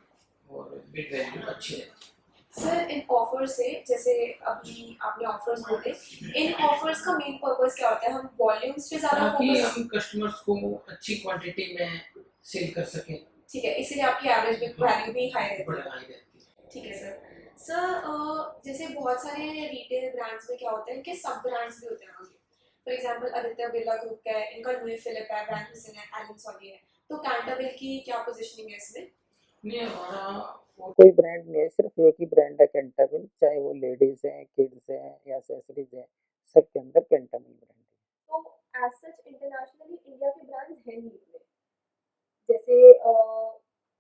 और बिल वैल्यू अच्छी रहती है। सर इन ऑफर से, जैसे अभी आपने ऑफर्स बोले, इन ऑफर्स का मेन पर्पस क्या होता है? हम वॉल्यूम्स पे ज्यादा ताकि फोकस, हम कस्टमर्स को अच्छी क्वांटिटी में सेल कर सकें, ठीक है, इसीलिए आपकी एवरेज बिल वैल्यू भी हाई रहती है। बढ़ाई रहती है। ठीक है सर। सर जैसे बहुत सारे रिटेल ब्रांड्स में क्या होता है कि सब ब्रांड्स भी होते हैं आगे। For example Aditya Birla group का है, इनका लुई फिलिप है, ग्रैंड हुसैन है, एलन सॉली है। तो कैंटरबिल की क्या पोजीशनिंग है इसमें? नहीं, हमारा और कोई ब्रांड नहीं है, सिर्फ एक ही ब्रांड है कैंटाबिल, चाहे वो लेडीज है, किड्स है या एक्सेसरीज है, सबके अंदर कैंटाबिल ब्रांड है। तो एज सच इंटरनेशनली इंडिया के ब्रांड्स हैं नहीं इतने। जैसे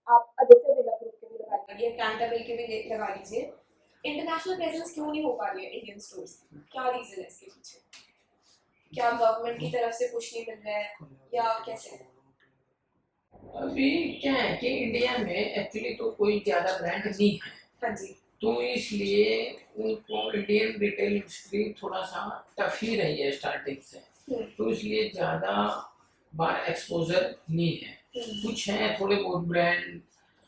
आप आदित्य बिरला ग्रुप के भी लगा लीजिए, कैंटरबिल के भी लगा लीजिए, इंटरनेशनल प्रेजेंस क्यों नहीं हो पा रही है इंडियन स्टोर्स? क्या रीजन है इसके पीछे? क्या गवर्नमेंट की तरफ से कुछ नहीं मिल रहा है या कैसे? अभी क्या है कि इंडिया में एक्चुअली तो कोई ज़्यादा ब्रांड नहीं है, हाँ जी। तो इसलिए उनको इंडियन रिटेल इंडस्ट्री थोड़ा सा टफ ही रही है स्टार्टिंग से, तो इसलिए ज़्यादा बार एक्सपोजर नहीं है। कुछ हैं थोड़े बहुत ब्रांड,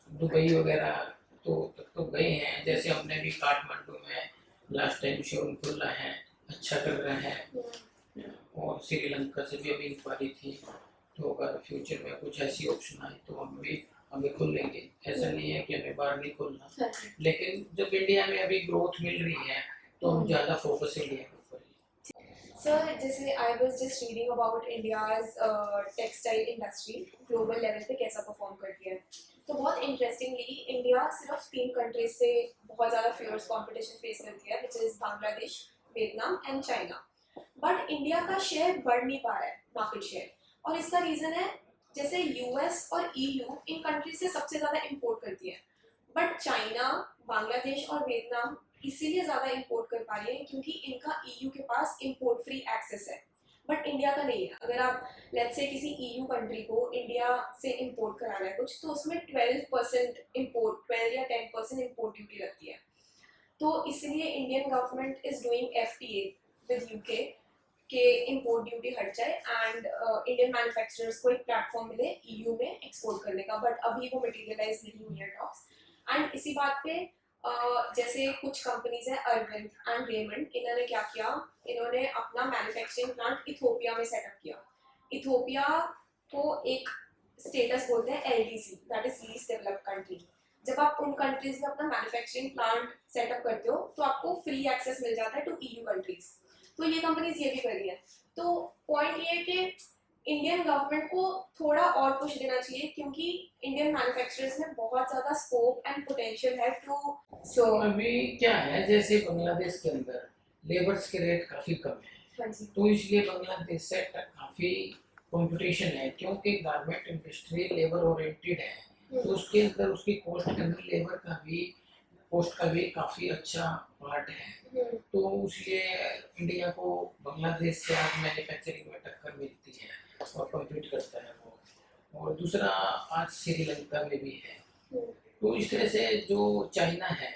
दुबई वगैरह तो गए हैं, जैसे हमने भी काठमांडू में लास्ट टाइम शोरूम खुला है, अच्छा कर रहा है, और श्रीलंका से भी अभी इंक्वायरी थी, तो अगर फ्यूचर में कुछ ऐसी ऑप्शन आए तो हम भी हमें खोलेंगे। ऐसा नहीं है कि हमें बाहर नहीं खोलना, लेकिन जब इंडिया में अभी ग्रोथ मिल रही है तो हम ज़्यादा फोकस इंडिया के ऊपर ही। सर जैसे I was just reading about India's textile industry global level पे कैसा परफॉर्म करती है, तो बहुत इंटरेस्टिंगली इंडिया सिर्फ 3 कंट्रीज से बहुत ज़्यादा फियर्स कंपटीशन फेस करती है, which is Bangladesh, Vietnam and China. But India का शेयर बढ़ नहीं पा रहा है, मार्केट शेयर। और इसका रीज़न है, जैसे यूएस और ईयू इन कंट्रीज से सबसे ज़्यादा इंपोर्ट करती है, बट चाइना, बांग्लादेश और वियतनाम इसीलिए ज़्यादा इंपोर्ट कर पा रही है क्योंकि इनका ईयू के पास इंपोर्ट फ्री एक्सेस है, बट इंडिया का नहीं है। अगर आप लेट्स से किसी ईयू कंट्री को इंडिया से इंपोर्ट कराना है कुछ, तो उसमें 12% इंपोर्ट, 12 या 10% इंपोर्ट ड्यूटी लगती है। तो इसलिए Indian government is doing FTA with UK के इंपोर्ट ड्यूटी हट जाए एंड इंडियन मैन्युफैक्चरर्स को एक प्लेटफॉर्म मिले ईयू में एक्सपोर्ट करने का, बट अभी वो मटेरियलाइज नहीं हुई है टॉक्स। एंड इसी बात पे जैसे कुछ कंपनीज हैं अरविंद एंड रेमंड, इन्होंने क्या किया, इन्होंने अपना मैन्युफैक्चरिंग प्लांट इथोपिया में सेटअप किया। इथोपिया को एक स्टेटस बोलते हैं LDC, that is least developed country. जब आप उन कंट्रीज में अपना मैन्युफैक्चरिंग प्लांट सेटअप करते हो तो आपको फ्री एक्सेस मिल जाता है टू ईयू कंट्रीज। तो ये कंपनीज ये भी कर रही है। तो पॉइंट ये है कि इंडियन गवर्नमेंट को थोड़ा और पुश देना चाहिए क्योंकि इंडियन मैन्युफैक्चरर्स में बहुत ज़्यादा स्कोप एंड पोटेंशियल है टू। सो अभी क्या है, जैसे बांग्लादेश के अंदर लेबर्स के रेट काफ़ी कम है, हाँ जी, तो इसलिए बांग्लादेश से काफ़ी कंपटीशन है, क्योंकि गारमेंट इंडस्ट्री लेबर ओरिएंटेड है, तो उसके अंदर उसकी कॉस्ट के अंदर लेबर का भी कॉस्ट का भी काफ़ी अच्छा पार्ट है, तो इसलिए इंडिया को बांग्लादेश से आज मैन्युफैक्चरिंग में टक्कर मिलती है और कम्पीट करता है वो। और दूसरा आज श्रीलंका में भी है, तो इस तरह से जो चाइना है,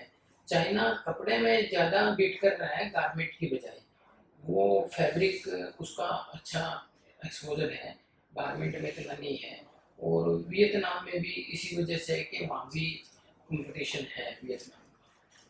चाइना कपड़े में ज़्यादा बीट कर रहा है गारमेंट की बजाय, वो फैब्रिक उसका अच्छा एक्सपोजर है, गारमेंट में इतना नहीं है। और वियतनाम में भी इसी वजह से कि वहाँ भी कंपटीशन है वियतनाम का,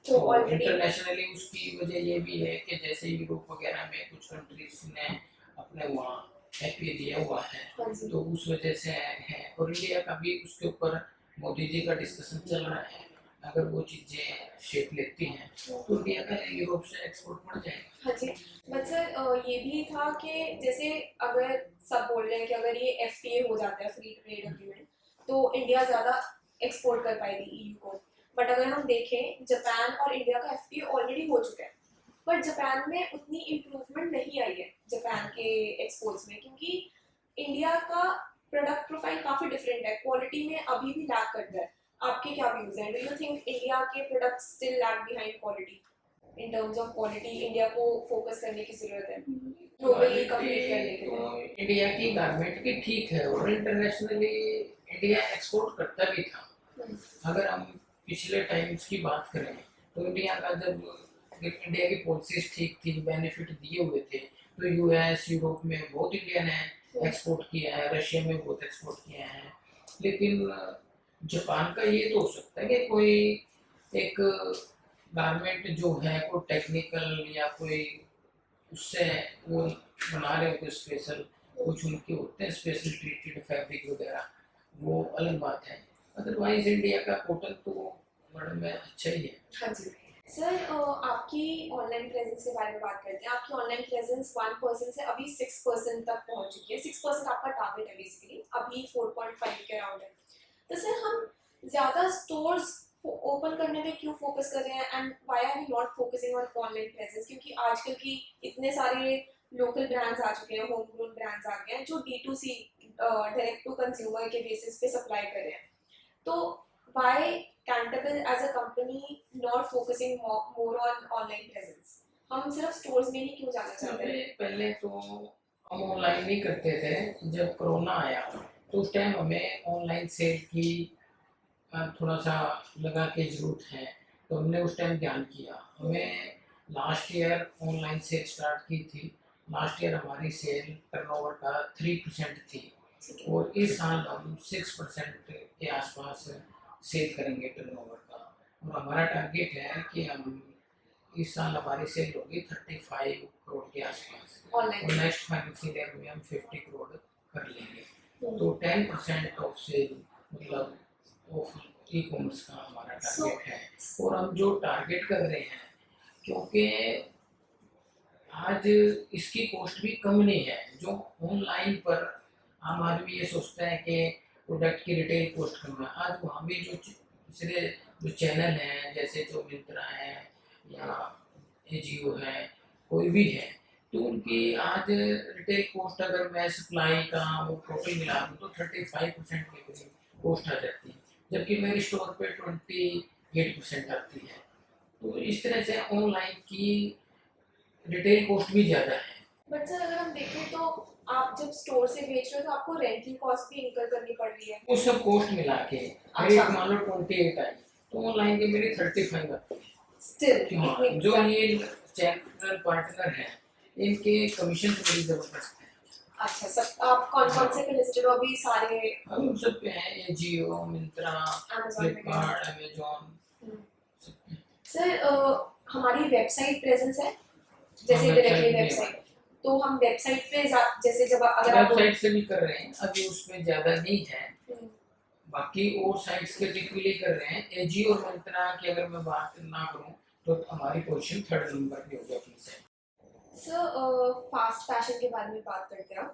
तो तो ऑलरेडी इंटरनेशनली उसकी वजह ये भी है कि जैसे यूरोप वगैरह में कुछ कंट्रीज ने अपने वहाँ एफपीए दिया हुआ है, हाँ जी, तो उस वजह से है। और इंडिया का भी उसके ऊपर मोदी जी का डिस्कशन चल रहा है, अगर वो चीज़ें शेप लेती हैं तो इंडिया का यूरोप से एक्सपोर्ट बढ़ जाएगा। हाँ जी। बट सर ये भी था कि जैसे अगर सब बोल रहे हैं कि अगर ये एफटीए हो जाता है, फ्री ट्रेड एग्रीमेंट, तो इंडिया ज़्यादा एक्सपोर्ट कर पाएगी ईयू को। बट अगर हम देखें, जापान और इंडिया का एफटीए ऑलरेडी हो चुका है, पर जापान में उतनी इम्प्रूवमेंट नहीं आई है जापान के एक्सपोर्ट्स में, क्योंकि इंडिया का प्रोडक्ट प्रोफाइल काफ़ी डिफरेंट है, क्वालिटी में अभी भी लैग करता है। आपके क्या व्यूज हैं? डू यू थिंक इंडिया के products still lag behind quality in terms of quality India को फोकस करने की जरूरत है ग्लोबली कम्पीट करने के लिए? तो इंडिया की गारमेंट की ठीक है, और इंटरनेशनली इंडिया एक्सपोर्ट करता भी था। अगर हम पिछले टाइम्स की बात करें तो इंडिया का जब इंडिया की पॉलिसीज ठीक थी, बेनिफिट दिए हुए थे, तो यूएस यूरोप में बहुत इंडिया ने एक्सपोर्ट किया है, रशिया में बहुत एक्सपोर्ट किया है। लेकिन जापान का ये तो हो सकता है कि कोई एक गारमेंट जो है कोई टेक्निकल या कोई उससे वो बना रहे होते स्पेशल, कुछ उनके होते हैं स्पेशल ट्रीटेड फैब्रिक वगैरह, वो अलग बात है। अदरवाइज इंडिया का कॉटन तो वर्ल्ड में अच्छा ही है। हाँ जी सर, आपकी ऑनलाइन प्रेजेंस के बारे में बात करते हैं। आपकी ऑनलाइन प्रेजेंस 1% से अभी 6% तक पहुंच चुकी है। 6% आपका टारगेट है बेसिकली, अभी 4.5 के अराउंड है। तो सर हम ज़्यादा स्टोर्स ओपन करने पे क्यों फोकस कर रहे हैं and why are we not focusing on online presence? क्योंकि आजकल की इतने सारे लोकल ब्रांड्स आ चुके हैं, होम ग्रोन ब्रांड्स आ गए हैं जो D2C डायरेक्ट टू कंज्यूमर के बेसिस पे सप्लाई कर रहे हैं। तो why Cantable as a company not focusing more on online presence? हम सिर्फ स्टोर्स में ही क्यों जाना चाहते हैं? पहले तो हम ऑनलाइन नहीं करते थे। जब कोरोना आया तो उस टाइम हमें ऑनलाइन सेल की थोड़ा सा लगा कि ज़रूरत है, तो हमने उस टाइम ध्यान किया। हमें last year online sale start की थी। लास्ट ईयर हमारी सेल टर्नओवर का 3% थी, और इस साल हम 6% के आसपास सेल करेंगे टर्नओवर का। और हमारा टारगेट है कि हम इस साल हमारी सेल होगी 35 करोड़ के आसपास, और नेक्स्ट फाइनेंशियल ईयर में हम 50 करोड़ कर लेंगे। तो 10% ऑफ सेल मतलब ऑफ ई कॉमर्स का हमारा टारगेट है। और हम जो टारगेट कर रहे हैं, क्योंकि आज इसकी कॉस्ट भी कम नहीं है। जो ऑनलाइन पर आम आदमी ये सोचता है कि प्रोडक्ट की रिटेल कॉस्ट कम है, आज वहाँ भी जो दूसरे जो चैनल हैं, जैसे जो मिंत्रा है या एजियो है, कोई भी है, तो उनकी आज रिटेल कॉस्ट अगर मैं सप्लाई का वो टोटल मिला दूँ तो 35% के करीब कॉस्ट आ जाती है, जबकि मेरे स्टोर पे 28% आती है। तो इस तरह से ऑनलाइन की रिटेल कॉस्ट भी ज़्यादा है। बट सर अगर हम देखें तो आप जब स्टोर से बेच रहे हो तो आपको रेंटल कॉस्ट भी इनकर करनी पड़ रही है। वो सब कॉस्ट मिला के मेरी मान लो 28 आई, तो ऑनलाइन की मेरी 35 आती है। स्टिल हाँ, जो ये चैनल पार्टनर हैं इनके कमीशन बड़ी ज़बरदस्त है। अच्छा सब आप कौन-कौन से पे लिस्टेड हो अभी? सारे हम सब पे हैं, ये जियो, मिंत्रा, फ्लिपकार्ट, अमेजोन सब पे। सर हमारी वेबसाइट प्रेजेंस है जैसे डायरेक्टली वेबसाइट, तो हम वेबसाइट पे जैसे जब अगर आप वेबसाइट से भी कर रहे हैं, अभी उसमें ज़्यादा नहीं है। बाकी और साइट्स के जिक्र लिए कर रहे हैं। एजी और मिंत्रा की अगर मैं बात ना करूं तो हमारी पोजीशन 3rd नंबर पे होगी अपनी साइट। सर फास्ट फैशन के बारे में बात करते हैं।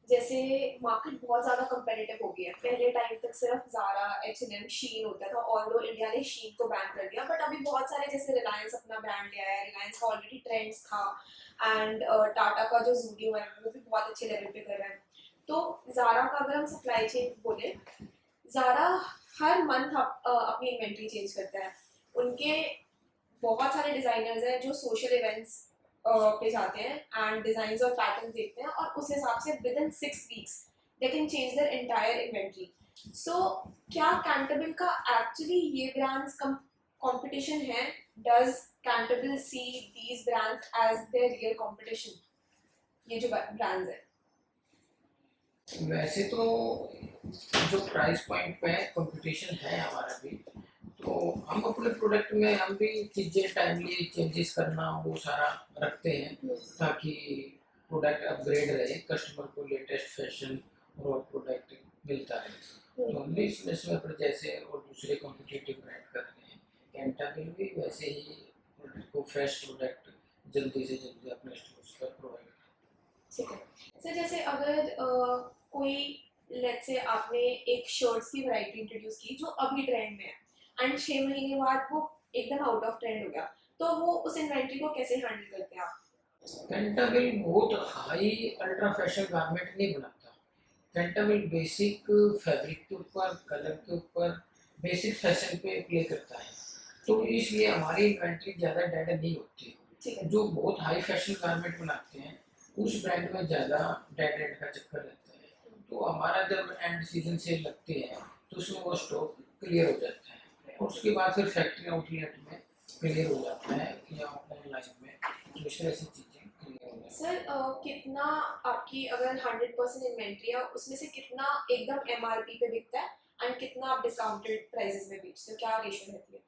जैसे मार्केट बहुत ज़्यादा कंपेटिटिव हो गया है। पहले टाइम तक सिर्फ ज़ारा, H&M, शीन होता था, ऑल्दो इंडिया ने शीन को बैन कर दिया, बट अभी बहुत सारे जैसे रिलायंस अपना ब्रांड ले आया है। रिलायंस का ऑलरेडी ट्रेंड्स था एंड टाटा का जो ज़ूडियो है वो भी बहुत अच्छे लेवल पे कर रहा है। तो ज़ारा का अगर हम सप्लाई चेन बोले, ज़ारा हर मंथ अपनी इन्वेंट्री चेंज करता है। उनके बहुत सारे डिज़ाइनर्स हैं जो सोशल इवेंट्स पे जाते हैं एंड डिजाइन्स और पैटर्न्स देखते हैं, और उस हिसाब से within 6 weeks they can change their entire inventory. So क्या कैंटेबल का एक्चुअली ये ब्रांड्स कंपटीशन है? Does Cantabil see these brands as their real competition, ये जो ब्रांड्स है? वैसे तो जो प्राइस पॉइंट पे कंपटीशन है हमारा भी, तो हम अपने प्रोडक्ट में हम भी चीज़ें टाइमली चेंजेस करना वो सारा रखते हैं, ताकि प्रोडक्ट अपग्रेड रहे, कस्टमर को लेटेस्ट फैशन और प्रोडक्ट मिलता रहे। तो हम भी इसमें पर जैसे और दूसरे कॉम्पिटिटिव ब्रांड करते हैं, कैंटाबिल भी वैसे ही प्रोडक्ट को फ्रेश प्रोडक्ट जल्दी से जल्दी अपने स्टोर्स पर प्रोवाइड करते हैं। ठीक है सर, जैसे अगर कोई लेट्स से आपने एक शर्ट्स की वैरायटी इंट्रोड्यूस की जो अभी ट्रेंड में है एंड 6 महीने बाद वो एकदम आउट ऑफ ट्रेंड हो गया, तो वो उस इन्वेंट्री को कैसे हैंडल करते हैं आप? कैंटाबिल बहुत हाई अल्ट्रा फैशन गारमेंट नहीं बनाता। कैंटाबिल बेसिक फैब्रिक के ऊपर, कलर के ऊपर, बेसिक फैशन पे प्ले करता है। तो इसलिए हमारी इन्वेंट्री ज़्यादा डेड नहीं होती। ठीक है। जो बहुत हाई फैशन गारमेंट बनाते हैं उस ब्रांड में ज़्यादा डेड एंड का चक्कर रहता है। तो हमारा जब एंड सीजन सेल लगती है तो उसमें वो स्टॉक क्लियर हो जाता है और उसके बाद फिर फैक्ट्री आउटलेट में क्लियर हो जाता है या ऑनलाइन में, तो इस तरह से चीज़ें क्लियर हो जाती हैं। सर कितना आपकी अगर 100% इन्वेंट्री है उसमें से कितना एकदम एमआरपी पे बिकता है एंड कितना आप डिस्काउंटेड प्राइसेस में बेचते हो, क्या रेशियो रहती है?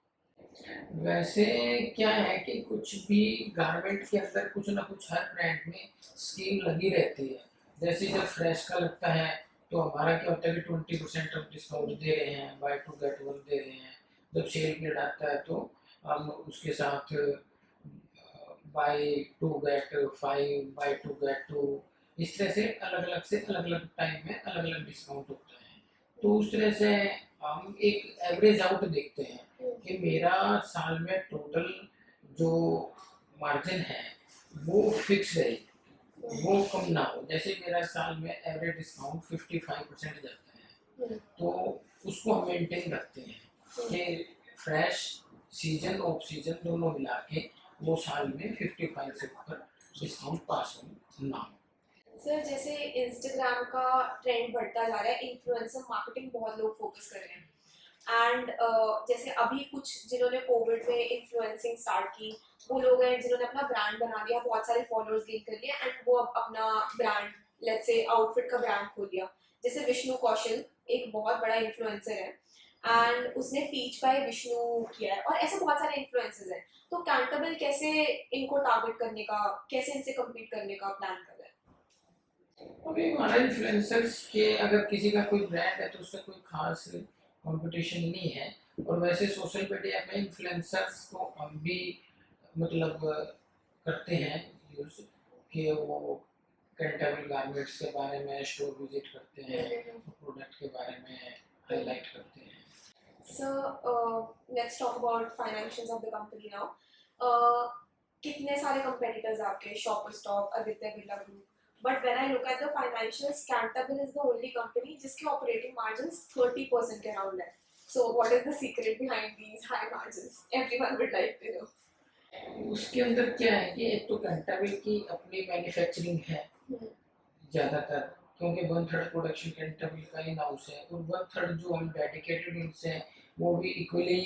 वैसे क्या है कि कुछ भी गारमेंट के अंदर कुछ ना कुछ हर ब्रांड में स्कीम लगी रहती है। जैसे जब फ्रेश का लगता है तो हमारा क्या होता है कि 20% हम डिस्काउंट दे रहे हैं, बाय टू गेट वन दे रहे हैं। जब सेल पीरियड आता है तो हम उसके साथ buy two get five, buy two get two, इस तरह से अलग अलग टाइम में अलग अलग डिस्काउंट होता है। तो उस तरह से हम एक एवरेज आउट देखते हैं कि मेरा साल में टोटल जो मार्जिन है वो फिक्स रहे, वो कम ना हो। जैसे मेरा साल में एवरेज डिस्काउंट 55% जाता है तो उसको हम मेंटेन रखते हैं कि फ्रेश सीजन ऑफ सीजन दोनों मिला के वो साल में 55 से ऊपर डिस्काउंट पास हो ना हो। सर जैसे इंस्टाग्राम का ट्रेंड बढ़ता जा रहा है, इन्फ्लुएंसर मार्केटिंग बहुत लोग फोकस कर रहे हैं एंड जैसे अभी कुछ जिन्होंने कोविड में इन्फ्लुएंसिंग स्टार्ट की वो लोग हैं जिन्होंने अपना ब्रांड बना लिया, बहुत सारे फॉलोअर्स गेन कर लिए एंड वो अब अपना ब्रांड लेट्स से आउटफिट का ब्रांड खोल लिया। जैसे विष्णु कौशल एक बहुत बड़ा इन्फ्लुएंसर है एंड उसने पीच बाय विष्णु किया है और ऐसे बहुत सारे इन्फ्लुएंसर्स हैं। तो काउंटेबल कैसे इनको टारगेट करने का, कैसे इनसे कम्पीट करने का प्लान कर रहे हैं? अभी हमारा इन्फ्लुएंसर्स के अगर किसी का कोई ब्रांड है तो उससे कोई खास कंपटीशन नहीं है। और वैसे सोशल मीडिया में इन्फ्लुएंसर्स को हम भी मतलब करते हैं यूज, कि वो कैंटेबल गारमेंट्स के बारे में स्टोर विजिट करते हैं, प्रोडक्ट के बारे में हाईलाइट करते हैं। So let's talk about financials of the company now. कितने सारे competitors हैं आपके? Shopper Stop, Aditya Birla Group. But when I look at the financials, Cantabile is the only company जिसके operating margins 30% के around है. So what is the secret behind these high margins? Everyone would like to know. उसके अंदर क्या है कि एक तो कैंटाबिल की अपनी मैन्युफैक्चरिंग है ज़्यादातर, क्योंकि 1/3 प्रोडक्शन कैंटाबिल का इन हाउस है और 1/3 जो हम डेडिकेटेड यूनिट्स हैं वो भी इक्वली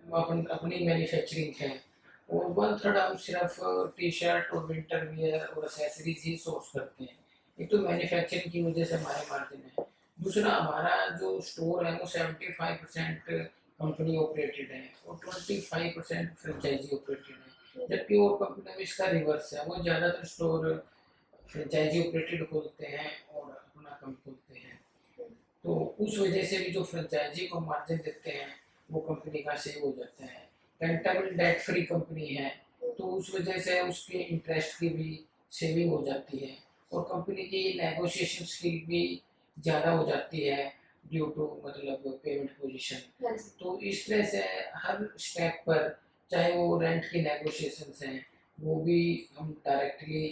अपनी मैन्युफैक्चरिंग है। और 1/3 हम सिर्फ टी शर्ट और विंटर वियर और एसेसरीज ही सोर्स करते हैं। एक तो मैन्युफैक्चरिंग की वजह से हमारे मार्जिन है। दूसरा हमारा जो स्टोर है वो 75% कंपनी ऑपरेटेड है और 25% फ्रेंचाइजी ऑपरेटेड है। जबकि और कंपनी में इसका रिवर्स है, वो ज़्यादातर स्टोर फ्रेंचाइजी ऑपरेटेड खोलते हैं और अपना कम खोलते हैं। तो उस वजह से भी जो फ्रेंचाइजी को मार्जिन देते हैं वो कंपनी का सेव हो जाता है। रेंटेबल डेट फ्री कंपनी है तो उस वजह से उसके इंटरेस्ट की भी सेविंग हो जाती है और कंपनी की नेगोशिएशन स्किल भी ज़्यादा हो जाती है ड्यू टू मतलब पेमेंट पोजीशन। तो इस तरह से हर स्टेप पर चाहे वो रेंट की नेगोशिएशंस हैं वो भी हम डायरेक्टली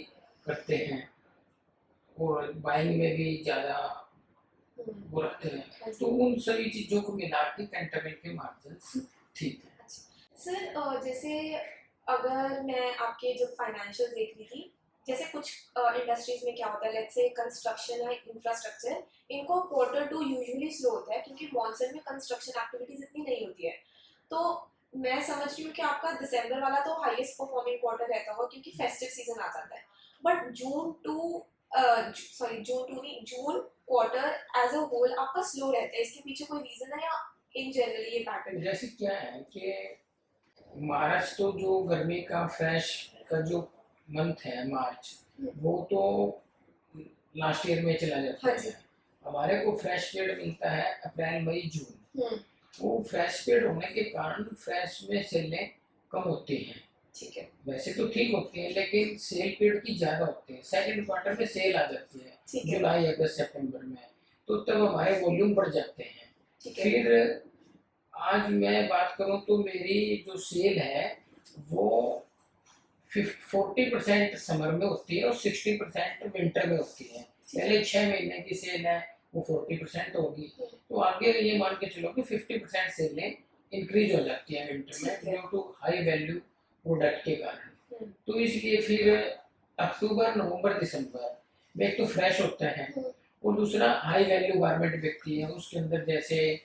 करते हैं और बाइंग में भी ज़्यादा वो रखते हैं। तो उन सभी चीज़ों को मिला के कैंटेबल के मार्जिन ठीक है। सर जैसे अगर मैं आपके जो फाइनेंशियल देख रही थी, जैसे कुछ इंडस्ट्रीज में क्या होता है, लेट्स से कंस्ट्रक्शन है, इंफ्रास्ट्रक्चर, इनको Q2 यूजुअली स्लो होता है क्योंकि मॉनसून में कंस्ट्रक्शन एक्टिविटीज इतनी नहीं होती है। तो मैं समझ रही हूँ कि आपका दिसंबर वाला तो हाईएस्ट परफॉर्मिंग क्वार्टर रहता होगा क्योंकि फेस्टिव सीजन आ जाता है। But June quarter as a whole आपका स्लो रहता है, इसके पीछे कोई रीजन है या इन जनरली ये पैटर्न? जैसे क्या है कि मार्च तो जो गर्मी का फ्रेश का जो मंथ है मार्च, वो तो लास्ट ईयर में चला जाता है। हमारे को फ्रेश पीरियड मिलता है अप्रैल मई जून। वो फ्रेश पीरियड होने के कारण फ्रेश में सेलें कम होती हैं। ठीक है, वैसे तो ठीक होती है लेकिन सेल पीरियड की ज़्यादा होती है। सेकंड क्वार्टर में सेल आ जाती है जुलाई अगस्त सितंबर में, तो तब हमारे वॉल्यूम बढ़ जाते हैं। फिर आज मैं बात करूं तो मेरी जो सेल है वो 40% समर में होती है और 60% विंटर में होती है। पहले 6 महीने की सेल है वो 40% होगी, तो आगे ये मान के चलो कि 50% सेलें इंक्रीज हो जाती है विंटर में ठीक है। Due to high value product के कारण। हम्म, तो इसलिए फिर अक्टूबर नवंबर दिसंबर में एक तो फ्रेश होता है हम्म, और दूसरा हाई वैल्यू गारमेंट बिकती है, उसके अंदर जैसे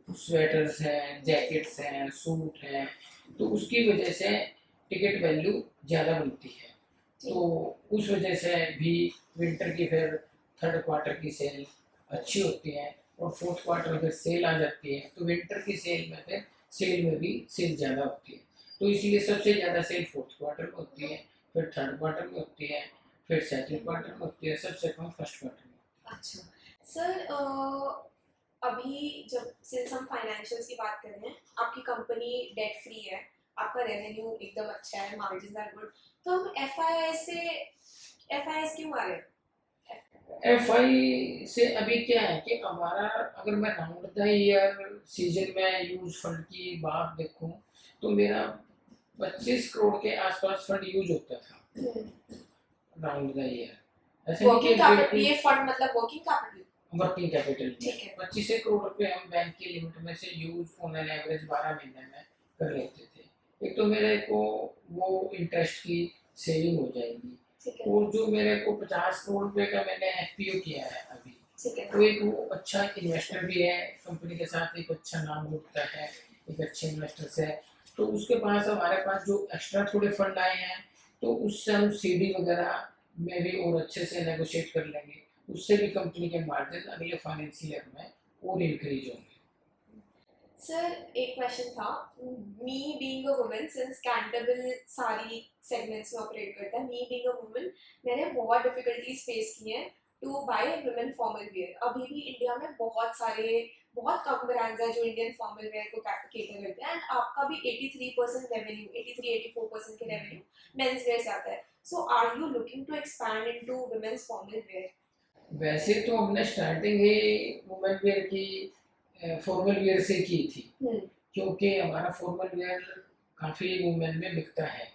स्वेटर्स हैं, जैकेट्स हैं, सूट हैं, तो उसकी वजह से टिकट वैल्यू ज़्यादा बनती है। तो उस वजह से भी विंटर की फिर थर्ड क्वार्टर की सेल अच्छी होती है और फोर्थ क्वार्टर में फिर सेल आ जाती है, तो विंटर की सेल में फिर सेल में भी सेल ज़्यादा होती है। तो इसलिए सबसे ज़्यादा सेल फोर्थ क्वार्टर में होती है, फिर थर्ड क्वार्टर में होती है, फिर सेकंड क्वार्टर में होती है, सबसे कम फर्स्ट क्वार्टर में। अच्छा सर, अभी जब सिंस हम फाइनेंशियल्स की बात कर रहे हैं, आपकी कंपनी डेट फ्री है, आपका रेवेन्यू एकदम अच्छा है, मार्जिन्स आर गुड, तो हम एफआईआई क्यों आ रहे हैं? एफआई से अभी क्या है कि हमारा, अगर मैं राउंड द ईयर सीजन में यूज फंड की बात देखूं तो मेरा 25 करोड़ के आसपास फंड यूज होता था राउंड द ईयर। ऐसे नहीं कि वर्किंग कैपिटल, बिल्कुल ये फंड मतलब वर्किंग कैपिटल? वर्किंग कैपिटल ठीक है। में 25 करोड़ रुपए हम बैंक की लिमिट में से यूज ऑन एन एवरेज 12 महीने में कर लेते थे। एक तो मेरे को वो इंटरेस्ट की सेविंग हो जाएगी, ठीक है। और जो मेरे को 50 करोड़ रुपए का मैंने एफपीओ किया है अभी, ठीक है। तो एक वो अच्छा इन्वेस्टर भी है, कंपनी के साथ एक अच्छा नाम जुड़ता है, एक अच्छे इन्वेस्टर से। तो उसके पास हमारे पास जो एक्स्ट्रा थोड़े फंड आए हैं, तो उससे हम सीडी वगैरह में भी और अच्छे से नेगोशिएट कर लेंगे, उससे भी कंपनी के मार्जिन अगले फाइनेंशियल ईयर में और इंक्रीज होंगे। सर एक क्वेश्चन था, me being a woman, since Cantabil सारी सेगमेंट्स में ऑपरेट करता है, मी बीइंग अ वुमन मैंने बहुत डिफिकल्टीज फेस की हैं to buy women formal wear. अभी भी इंडिया में बहुत कम ब्रांड्स हैं जो इंडियन फॉर्मल वेयर को कैटर करते हैं, एंड आपका भी 83% रेवेन्यू, 83-84% के रेवेन्यू मेंस वेयर से आता है। So are you looking to expand into women's formal wear? वैसे तो हमने स्टार्टिंग ही वुमेन वेयर की फॉर्मल वेयर से की थी, क्योंकि हमारा फॉर्मल वेयर काफ़ी वुमेन में बिकता है।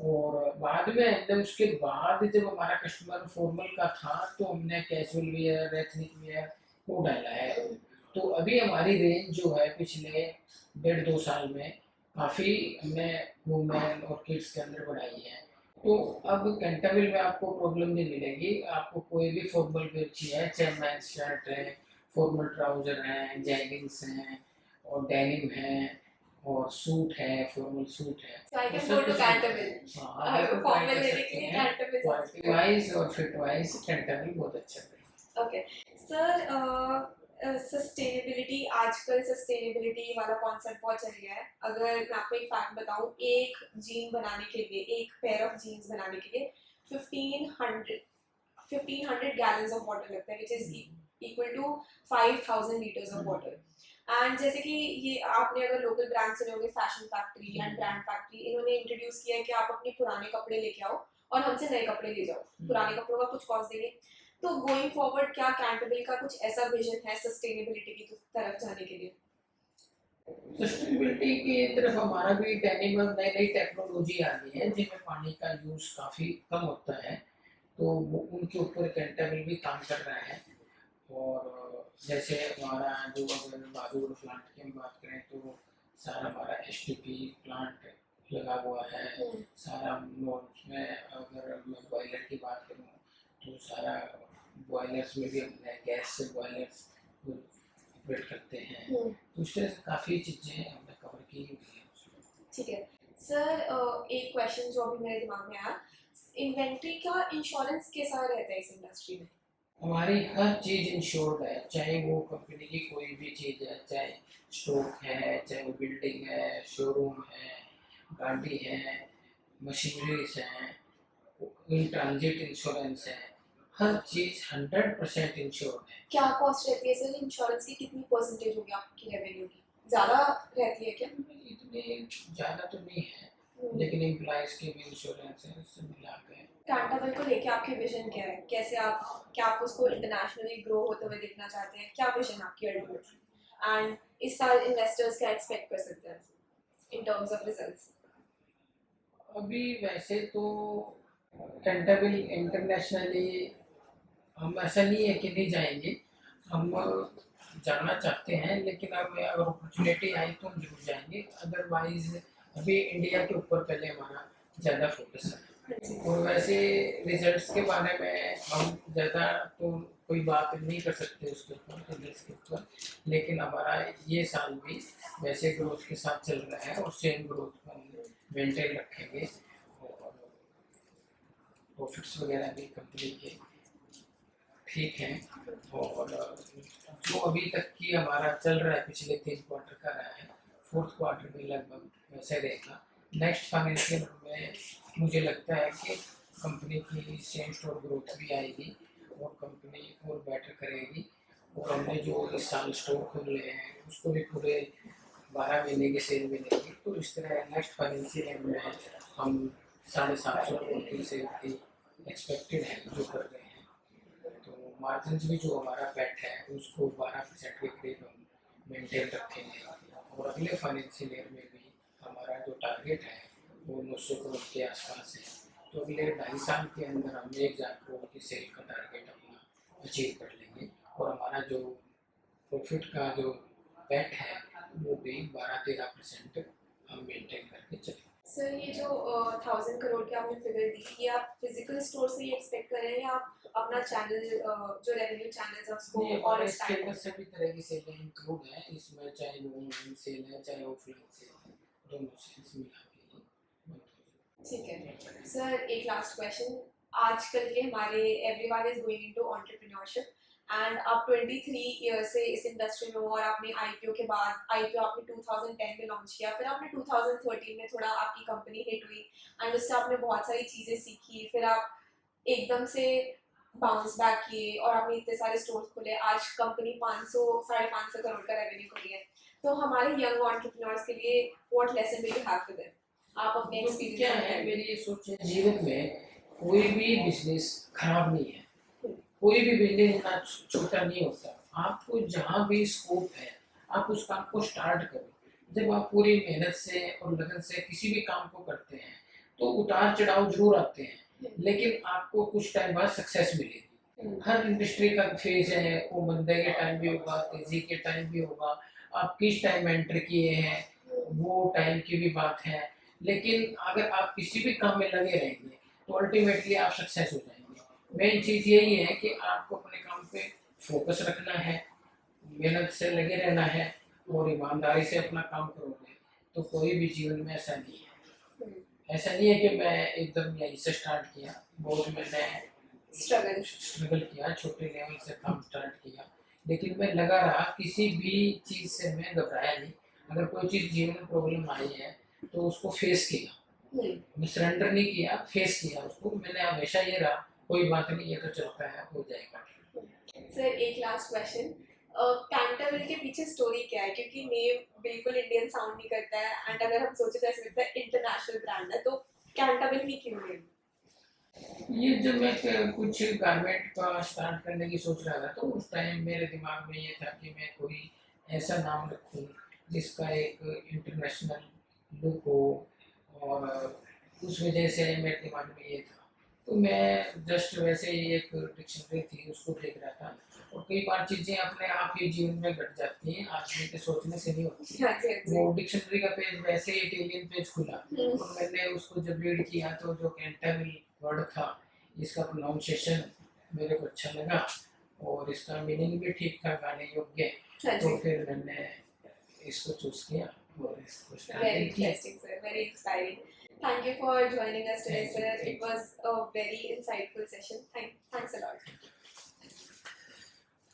और बाद में हमने उसके बाद जब हमारा कस्टमर फॉर्मल का था तो हमने कैजुअल वेयर, एथनिक वेयर वो डाला है। तो अभी हमारी रेंज जो है पिछले 1.5-2 साल में काफ़ी हमने वुमेन और किड्स के अंदर बढ़ाई है। तो अब कैंटाबिल में आपको प्रॉब्लम नहीं मिलेगी, आपको कोई भी फॉर्मल वेयर चाहिए, चाहे मेंस शर्ट है, फॉर्मल ट्राउजर हैं, जैगिंग्स हैं और डेनिम है और सूट है, फॉर्मल सूट है। So I वो can सब go to कुछ Canterville. हाँ, बिल्कुल ट्राई फॉर्मल कर लेने सकते के लिए हैं। Canterville जा सकते क्वालिटी वाइज और फिट वाइज कैंटाबिल बहुत अच्छा है। हैं। ओके सर, सस्टेनेबिलिटी, आजकल सस्टेनेबिलिटी वाला कॉन्सेप्ट बहुत चल गया है। अगर मैं आपको एक फैक्ट बताऊं, एक जीन बनाने के लिए, एक पेयर ऑफ जीन्स बनाने के लिए 1500 गैलन्स ऑफ वाटर लगता है, which is equal to 5000 litres of water. And जैसे कि ये आपने अगर लोकल ब्रांड सुने होंगे, fashion factory and brand factory, इन्होंने इंट्रोड्यूस किया है कि आप अपने पुराने कपड़े लेके आओ और हमसे नए कपड़े ले जाओ, पुराने कपड़ों का कुछ कॉस्ट देंगे। तो गोइंग फॉरवर्ड क्या कैंटेबल का कुछ ऐसा विजन है सस्टेनेबिलिटी की तरफ जाने के लिए? सस्टेनेबिलिटी की तरफ हमारा भी डेनिम में नई नई टेक्नोलॉजी आ गई है जिनमें पानी का यूज काफ़ी कम होता है, तो वो उनके ऊपर कैंटाबिल भी काम कर रहा है। और जैसे हमारा जो अगर बहादुर प्लांट की हम बात करें तो सारा हमारा एसटीपी प्लांट लगा हुआ है, सारा उसमें अगर मैं बॉयलर की बात करूँ तो सारा बॉयलर्स में भी हमने गैस से बॉयलर्स ऑपरेट करते हैं। तो इस तरह से काफ़ी चीज़ें हमने कवर की हुई है उसमें। ठीक है सर, एक क्वेश्चन जो अभी मेरे दिमाग में आया, इन्वेंट्री का इंश्योरेंस कैसा रहता है इस इंडस्ट्री में? हमारी हर चीज़ इंश्योर्ड है, चाहे वो कंपनी की कोई भी चीज़ है, चाहे स्टॉक है, चाहे वो बिल्डिंग है, शोरूम है, गाड़ी है, मशीनरीज हैं, इन ट्रांजिट इंश्योरेंस है, हर चीज़ 100% इंश्योर्ड है। क्या कॉस्ट रहती है सर इंश्योरेंस की? कितनी परसेंटेज होगी आपकी रेवेन्यू की? ज़्यादा रहती है क्या? इतनी ज़्यादा तो नहीं है, लेकिन एम्प्लॉयज के भी इंश्योरेंस है, उससे मिला के। कैंटाबल को लेके आपकी विजन क्या है? कैसे क्या आप उसको इंटरनेशनली ग्रो होते हुए देखना चाहते हैं? क्या विजन आपकी अल्टीमेटली? एंड इस साल इन्वेस्टर्स क्या एक्सपेक्ट कर सकते हैं इन टर्म्स ऑफ रिजल्ट्स? अभी वैसे तो कैंटाबिल इंटरनेशनली हम ऐसा नहीं है कि नहीं जाएंगे, हम जाना चाहते हैं, लेकिन अब अगर अपॉर्चुनिटी आई तो हम जरूर जाएंगे, अदरवाइज अभी इंडिया के ऊपर पहले हमारा ज़्यादा फोकस है। और वैसे रिजल्ट्स के बारे में हम ज़्यादा तो कोई बात नहीं कर सकते उसके ऊपर, रिजल्ट्स के ऊपर, लेकिन हमारा ये साल भी वैसे ग्रोथ के साथ चल रहा है और सेम ग्रोथ को हम मेंटेन रखेंगे, और प्रॉफिट्स वगैरह भी कंपनी के ठीक है। और जो अभी तक की हमारा चल रहा है पिछले 3 क्वार्टर का रहा है, 4th क्वार्टर में लगभग वैसे रहेगा। नेक्स्ट फाइनेंशियल में मुझे लगता है कि कंपनी की सेम स्टोर ग्रोथ भी आएगी और कंपनी और बेटर करेगी, और हमने जो इस साल स्टोर खोले हैं उसको भी पूरे 12 महीने की सेल मिलेगी। तो इस तरह नेक्स्ट फाइनेंशियल में हम 750 करोड़ की सेल की एक्सपेक्टेड है जो कर रहे हैं। तो मार्जिन भी जो हमारा पैट है उसको 12% के करीब हम मेंटेन रखेंगे, और अगले फाइनेंशियल ईयर में भी हमारा जो टारगेट है वो 900 करोड़ के आसपास है। तो अगले 2.5 साल के अंदर हम 1,000 करोड़ की सेल का टारगेट अपना अचीव कर लेंगे, और हमारा जो प्रॉफिट का जो पैट है वो भी 12-13% हम मेंटेन करके चलेंगे। सर ये जो 1000 करोड़ की आपने फिगर दी, ये आप फिजिकल स्टोर से ही एक्सपेक्ट कर रहे हैं या आप अपना चैनल जो रेवेन्यू चैनल्स है उसको नहीं, और हमारे इसके एक्सपेंड अंदर सभी तरह की सेलें इंक्लूड हैं इसमें, चाहे वो ऑनलाइन सेल है चाहे ऑफलाइन सेल है, दोनों सेल्स मिला के ही। ठीक है सर, एक लास्ट क्वेश्चन। आजकल के हमारे everyone is going into entrepreneurship and आप 23 ईयर से इस इंडस्ट्री में हो, और आपने आईपीओ के बाद, आईपीओ आपने 2010 में लॉन्च किया, फिर आपने 2013 में थोड़ा आपकी कंपनी हिट हुई एंड उससे आपने बहुत सारी चीज़ें सीखी, फिर आप एकदम से बाउंस बैक किए और आपने इतने सारे स्टोर्स खोले। आज कंपनी 500-550 करोड़ का रेवेन्यू कर रही है। तो हमारे यंग एंटरप्रेन्योर्स के लिए what lesson will you have for them? आप अपने तो एक्सपीरियंस क्या है, मेरी ये सोच है जीवन में कोई भी बिजनेस खराब नहीं है, कोई भी बिजनेस इतना छोटा नहीं होता। आपको जहाँ भी स्कोप है आप उस काम को स्टार्ट करो। जब आप पूरी मेहनत से और लगन से किसी भी काम को करते हैं तो उतार चढ़ाव जरूर आते हैं, लेकिन आपको कुछ टाइम बाद सक्सेस मिलेगी। हर इंडस्ट्री का फेज है, वो मंदे के टाइम भी होगा, तेजी के टाइम भी होगा, आप किस टाइम एंटर किए हैं वो टाइम की भी बात है। लेकिन अगर आप किसी भी काम में लगे रहेंगे तो अल्टीमेटली आप सक्सेस हो जाएंगे। मेन चीज़ यही है कि आपको अपने काम पे फोकस रखना है, मेहनत से लगे रहना है, और ईमानदारी से अपना काम करोगे तो कोई भी जीवन में ऐसा नहीं है। ऐसा नहीं है कि मैं एकदम यहीं से स्टार्ट किया, बहुत मैंने स्ट्रगल किया, छोटे लेवल से काम स्टार्ट किया, लेकिन मैं लगा रहा, किसी भी चीज़ से मैं घबराया नहीं। अगर कोई चीज़ जीवन में प्रॉब्लम आई है तो उसको फेस किया, मैं सरेंडर नहीं किया, फेस किया उसको। मैंने हमेशा ये रहा, कोई बात नहीं, ये तो चलता है, हो जाएगा। सर एक लास्ट क्वेश्चन, कैंटाविल के पीछे स्टोरी क्या है? क्योंकि नेम बिल्कुल इंडियन साउंड नहीं करता है एंड अगर हम सोचे तो ऐसा लगता है इंटरनेशनल ब्रांड है, तो कैंटाविल ही क्यों नेम? ये जब मैं कुछ गारमेंट का स्टार्ट करने की सोच रहा था तो उस टाइम मेरे दिमाग में ये था कि मैं कोई ऐसा नाम रखूं जिसका एक इंटरनेशनल लुक हो, और उस वजह से मेरे दिमाग में ये था। तो मैं जस्ट वैसे ही एक डिक्शनरी थी उसको देख रहा था, और कई बार चीज़ें अपने आप ही जीवन में घट जाती हैं, आदमी के सोचने से नहीं होती। वो डिक्शनरी का पेज वैसे ही इटालियन पेज खुला और मैंने उसको जब रीड किया तो जो कैंटाविल वर्ड था, इसका प्रोनाउंसिएशन मेरे को अच्छा लगा और इसका मीनिंग भी ठीक था, गाने योग्य। तो फिर मैंने इसको चूज किया और इसको Very स्टार्टिंग की। interesting, sir. Very inspiring. Thank you for joining us today, Thank you. sir. Thank It was a very insightful session. Thanks a lot.